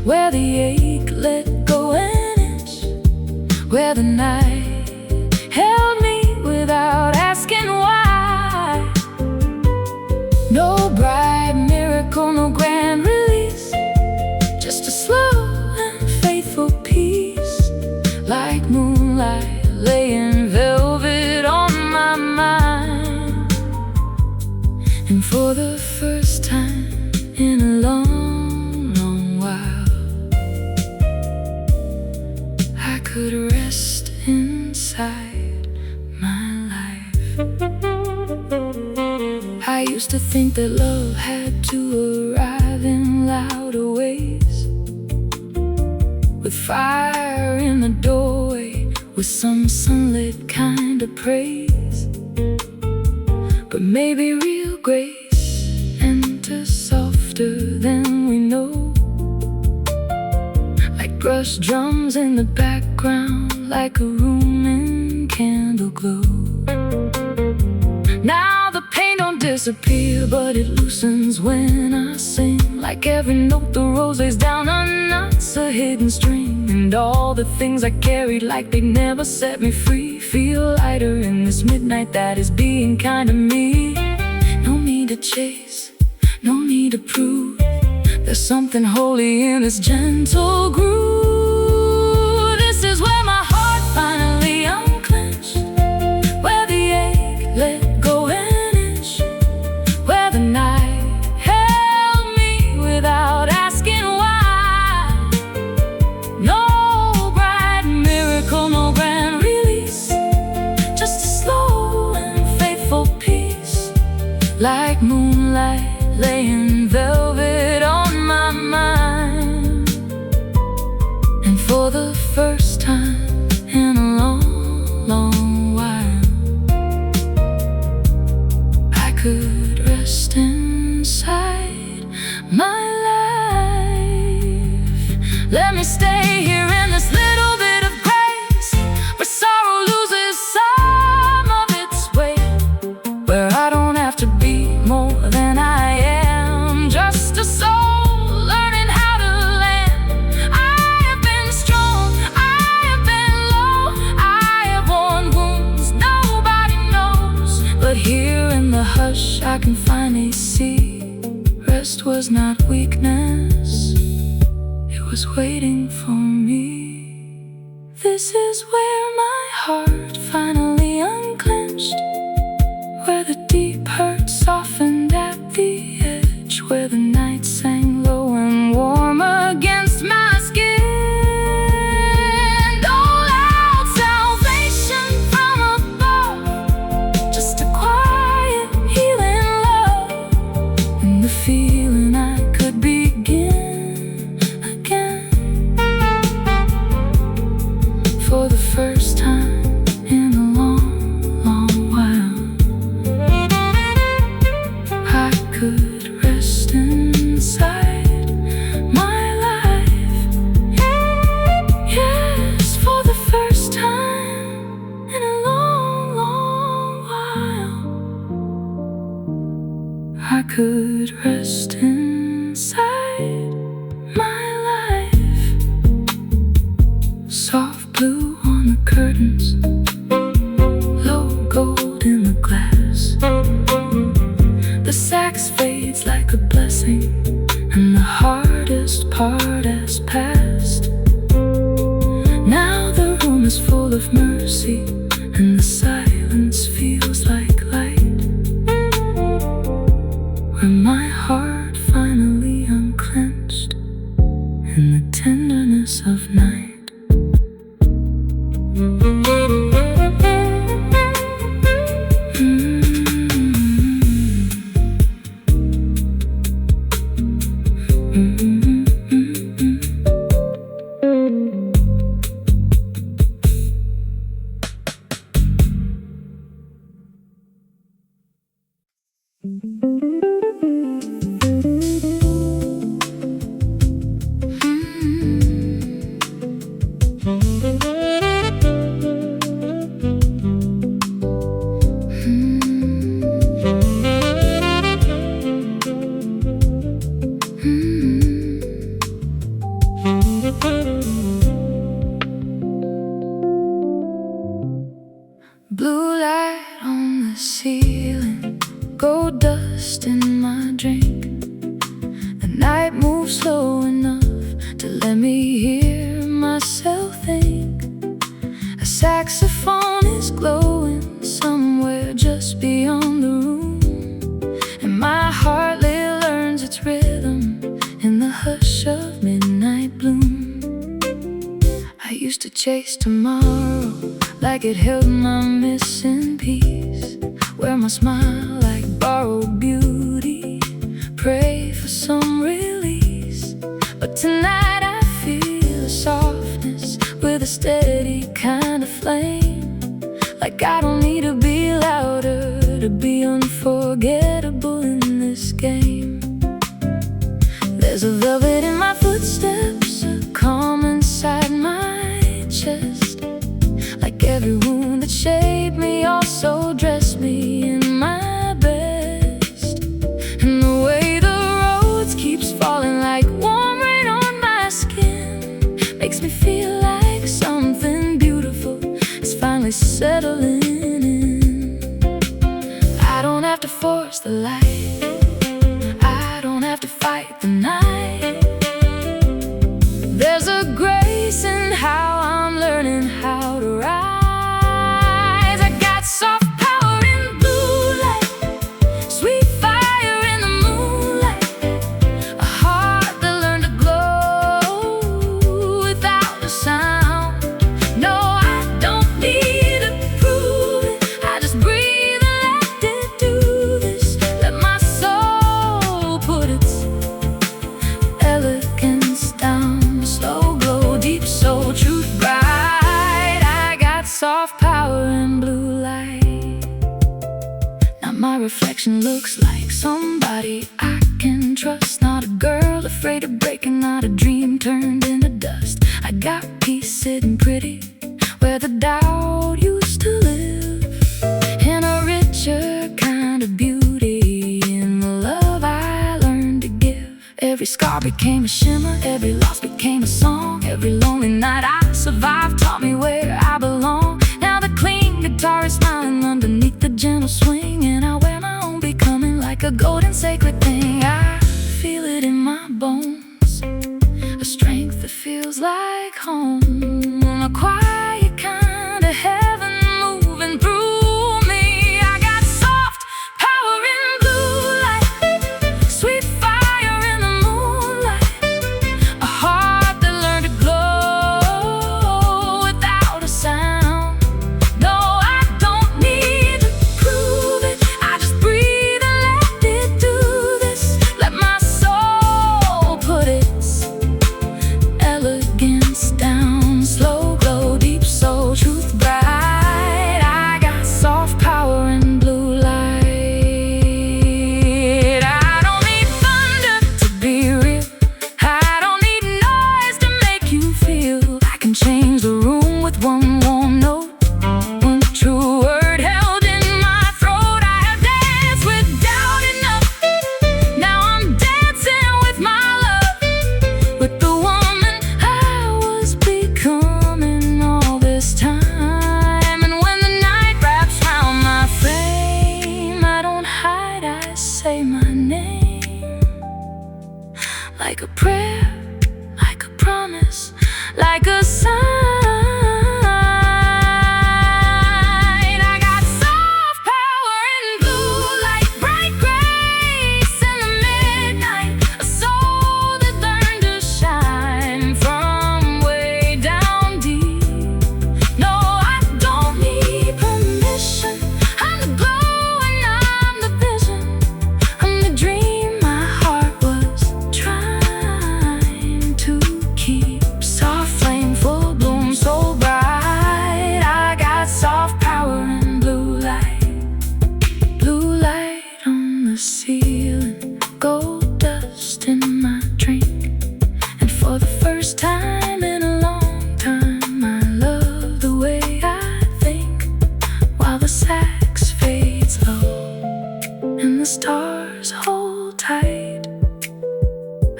where the ache let go an inch, where the night held me without asking why. No bright miracle, no grand release, just a slow and faithful peace, like moonlight laying velvet on my mind. And for the first time in a long, long while, I could rest inside my life. I used to think that love had to arrive in louder ways, with fire in the doorway, with some sunlit kind of praise. But maybe real grace enters softer than we know, like brushed drums in the background, like a room in candle glow. Now the pain don't disappear, but it loosens when I sing, like every note the rose lays down unknots a hidden string. And all the things I carried like they'd never set me free feel lighter in this midnight that is being kind to me. No need to chase, no need to prove, there's something holy in this gentle groove. This is where my heart finally unclenched, where the ache let go an inch, where the night held me without asking why. No bright miracle, no grand release, just a slow and faithful peace, like moonlight laying velvet on my mind. was not weakness, it was waiting for me. This is where my heart finally unclenched, where the deep hurt softened at the edge, where the night sang low and warm against my skin. Dole out salvation from above, just a quiet healing love, and the feeling I could begin again. For the first time in a long, long while, I could rest inside my life. Yes, for the first time in a long, long while, I could rest inside my life. Soft blue on the curtains, low gold in the glass. The sax fades like a blessing, and the hardest part has passed. Now the room is full of mercy, and the silence feels like light, where my heart finally unclenched in the tenderness of night. Blue light on the ceiling, gold dust in my drink. The night moves slow enough to let me hear myself think. A saxophone is glowing somewhere just beyond the room, and my heart learns its rhythm in the hush of midnight bloom. I used to chase tomorrow like it held my missing piece, wear my smile like borrowed beauty, pray for some release. But tonight I feel a softness with a steady kind of flame, like I don't need to be louder to be unforgettable in this game. There's a velvet in my footsteps, a calm inside my chest, like every wound that shaped me also dressed me in my best. And the way the roads keeps falling like warm rain on my skin makes me feel like something beautiful is finally settling in. I don't have to force the light, I don't have to fight the night. There's a grace in how I'm learning how to rise. I got soft power in blue light, sweet fire in the moonlight, a heart that learned to glow without a sound. No, I don't need to prove it, I just breathe and let it do this. Let my soul put its elegance down, slow glow, deep soul, truth bright. I got soft power and blue light. Now my reflection looks like somebody I can trust, not a girl afraid of breaking, not a dream turned into dust. I got peace sitting pretty where the doubt used to live, in a richer kind of beauty in the love I learned to give. Every scar became a shimmer, every loss became a song, every lonely night I survived taught me where I belong. Now the clean guitar is smiling underneath the gentle swing, and I wear my own becoming like a golden sacred thing. I feel it it in my bones, a strength that feels like home, a quiet kind of heaven moving through me. I got soft power in blue light, sweet fire in the moonlight, a heart that learned to glow without a sound. No, I don't need to prove it, I just breathe and let it do this. Let my soul put its elegance down, slow glow, deep soul, truth bright. I got soft power and blue light. I don't need thunder to be real, I don't need noise to make you feel. I can change the room with one warm note, one true word held in my throat. I have danced with doubt enough, now I'm dancing with my love, with the woman I was becoming all this time. And when the night wraps round my frame, I don't hide, I say my name, like a prayer, like a promise, like a sign. I got soft power in blue light, bright grace in the midnight, a soul that learned to shine from way down deep. No, I don't need permission, I'm the glow and I'm the vision, I'm the dream my heart was trying to keep. Soft flame, full bloom, so bright. I got soft power and blue light on the ceiling, gold dust in my drink. And for the first time in a long time, I love the way I think, while the sax fades low and the stars hold tight.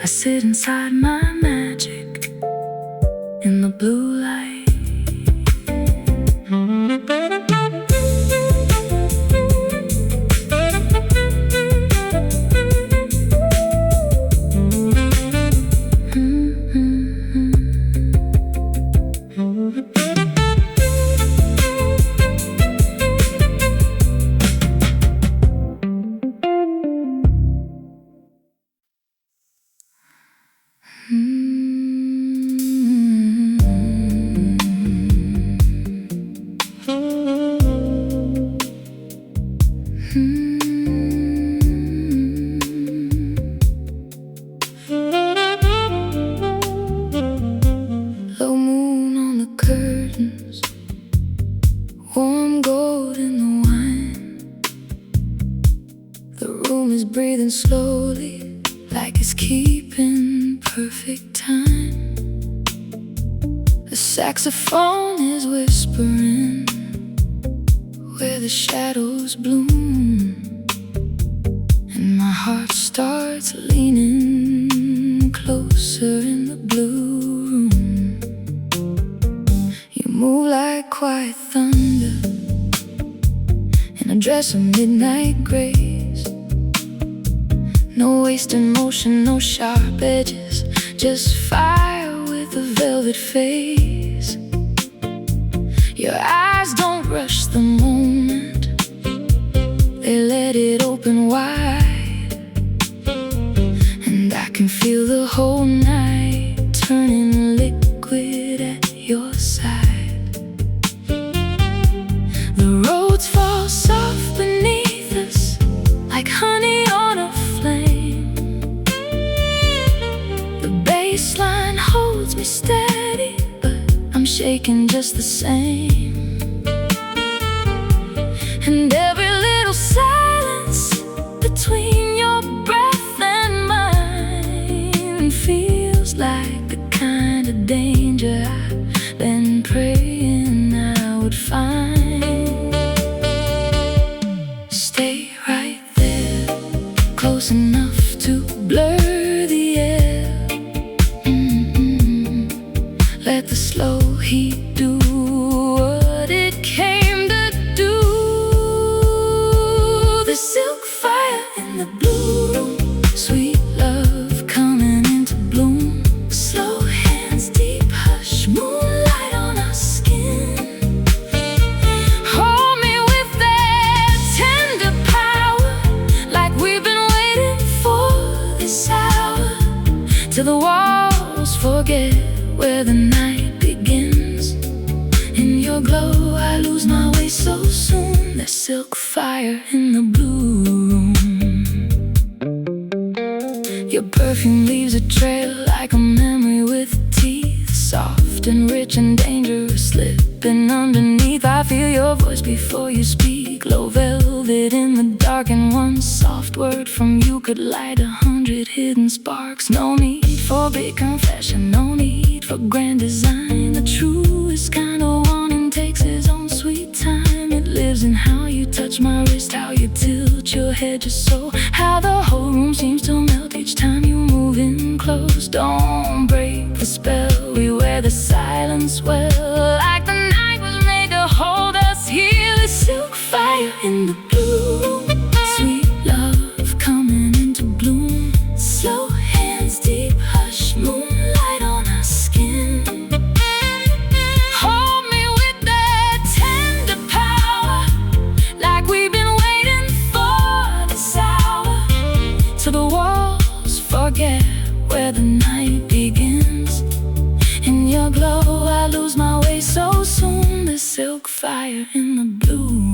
I sit inside my magic in the blue light. Low moon on the curtains, warm gold in the wine. The room is breathing slowly, like it's keeping perfect time. The saxophone is whispering where the shadows bloom, and my heart starts leaning closer in the blue room. You move like quiet thunder in a dress of midnight grace. No wasting motion, no sharp edges, just fire with a velvet face. Your eyes don't rush the moment, they let it open wide. And I can feel the whole night turning liquid at your side. The roads fall soft beneath us, like honey on a flame. The bass line holds me steady, but I'm shaking just the same. And every little silence between your breath and mine feels like the kind of danger I've been praying I would find. Stay right there, close enough to blur the air. Let the slow heat do what it came to do. The silk fire in the blue room, sweet love the walls forget where the night begins. In your glow I lose my way so soon. There's silk fire in the blue room. Your perfume leaves a trail like a memory with teeth, soft and rich and dangerous, slipping underneath. I feel your voice before you speak, low velvet in the dark, and one soft word from you could light 100 hidden sparks. No need for big confession, no need for grand design. The truest kind of warning takes its own sweet time. It lives in how you touch my wrist, how you tilt your head just so, how the whole room seems to melt each time you move in close. Don't break the spell, we wear the silence well, like the night was made to hold us here. The silk fire in the blue, sweet love coming into bloom. Slow hands, deep hush, moonlight on our skin. Hold me with that tender power, like we've been waiting for this hour. Till the walls forget where the night begins. In your glow I lose my way so soon. The silk fire in the blue.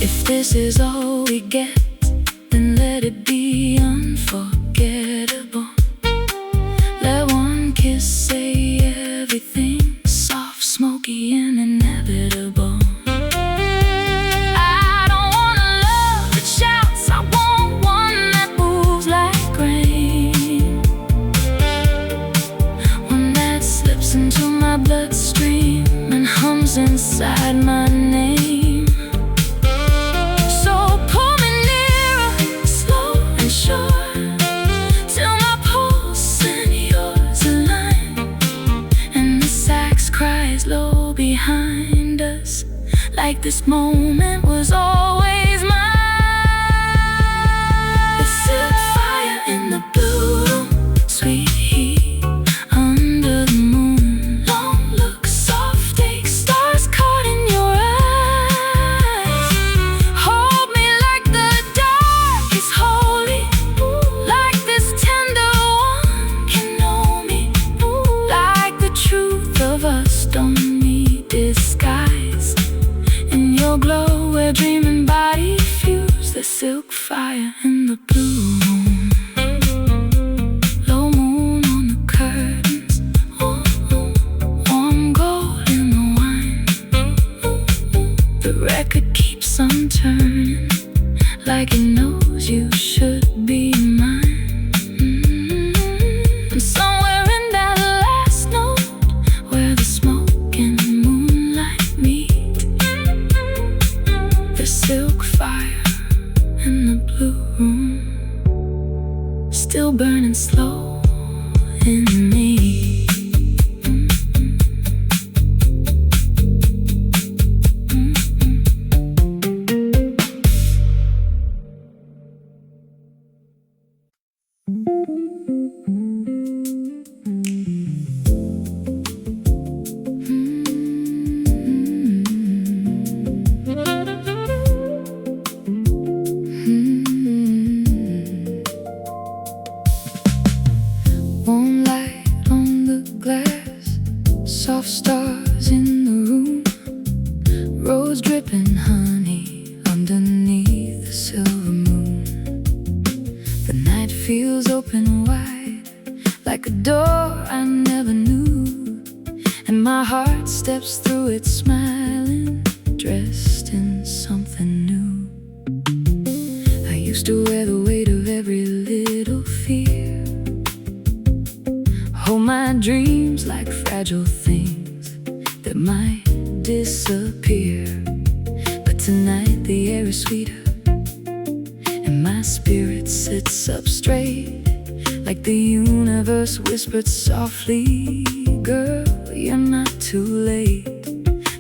If this is all we get, then let it be unforgettable. Let one kiss say everything, soft, smoky and inevitable. I don't want a love that shouts, I want one that moves like rain, one that slips into my bloodstream and hums inside my name. Low behind us, like this moment was always mine. The silk fire in the blue, sweet heat under the moon. Long look, soft take, stars caught in your eyes. Hold me like the dark is holy, like this tender one can know me, like the truth of us don't need disguise. In your glow where dream and body fuse. The silk fire in the blue room. Low moon on the curtains, warm gold in the wine. The record keeps on turning, like it knows you should be mine. And somewhere in that last note, where the smoke and moonlight meet, the silk fire in the blue room, still burning slow in me. Warm light on the glass, soft stars in the room, rose dripping honey underneath the silver moon. The night feels open wide, like a door I never knew, and my heart steps through it smiling, dressed in something new. I used to wear the weight of every little fear, hold my dreams like fragile things that might disappear. But tonight the air is sweeter, and my spirit sits up straight, like the universe whispered softly, girl, you're not too late.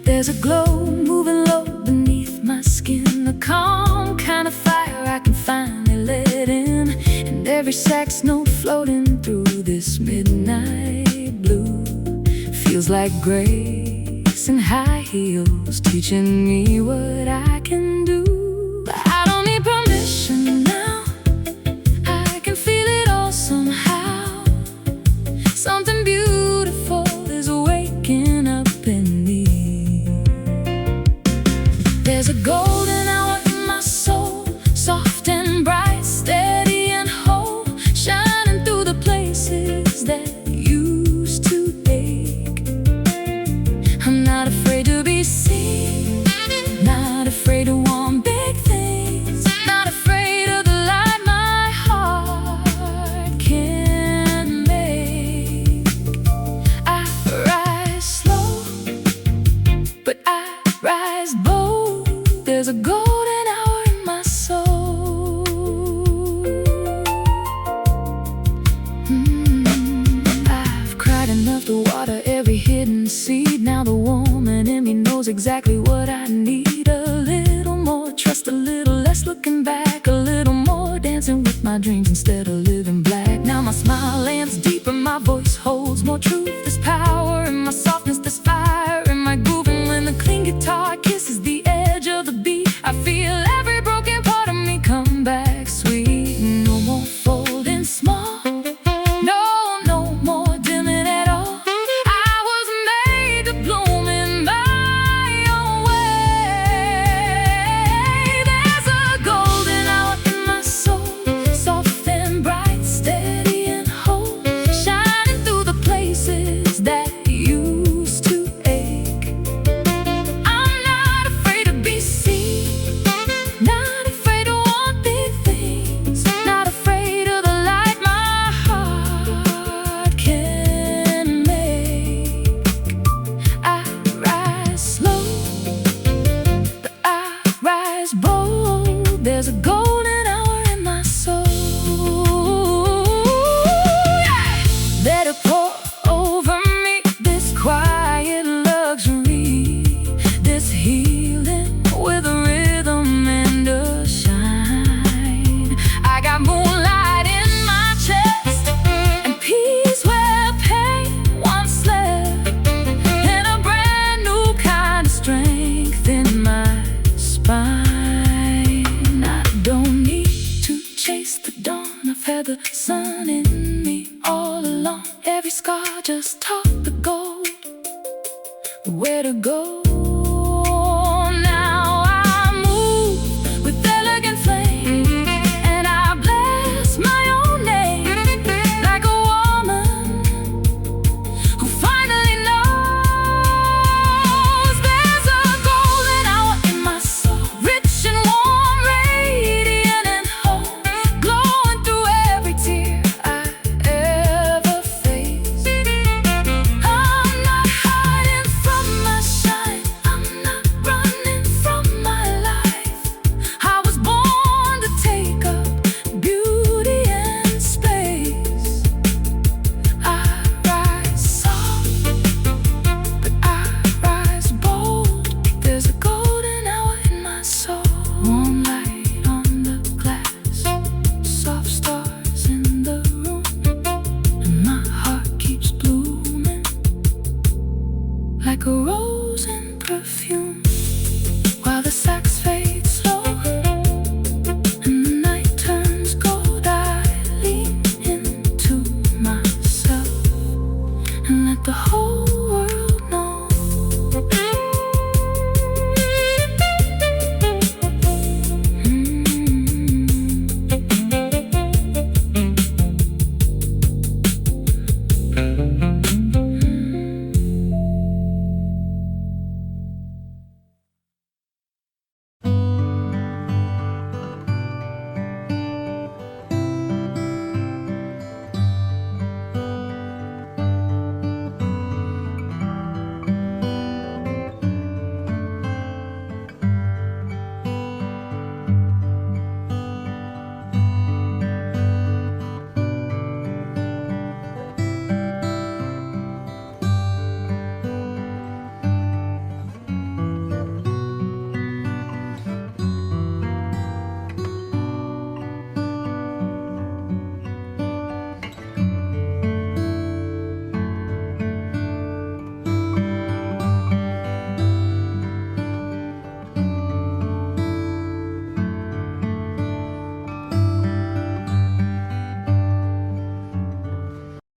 There's a glow moving low beneath my skin, a calm kind of fire I can finally let in, and every sax note floating through this midnight blue feels like grace in high heels, teaching me what I can do. But I don't need permission now, I exactly what I need. A little more trust, a little less looking back, a little more dancing with my dreams instead of living black. Now my smile lands deeper, my voice holds more truth. There's power in my softness, there's fire in my groove. And when the clean guitar kisses the edge of the beat, I feel every broken part of me come back sweet. No more folding small, no more dimming at all. I was made to bloom in my own way. There's a golden hour in my soul, soft and bright, steady and whole, shining through the places that used to ache. I'm not afraid to be seen, not afraid to want big things, not afraid of the light my heart can make. I rise slow, but I rise bold. There's a golden hour in my soul. Yeah! Let it pour over me, this quiet luxury, this healing with a rhythm and a shine. I got moonlight in my chest and peace where pain once slept, and a brand new kind of strength in my spine. I don't need to chase the dawn. I've had the sun in me all along. Every scar just talks.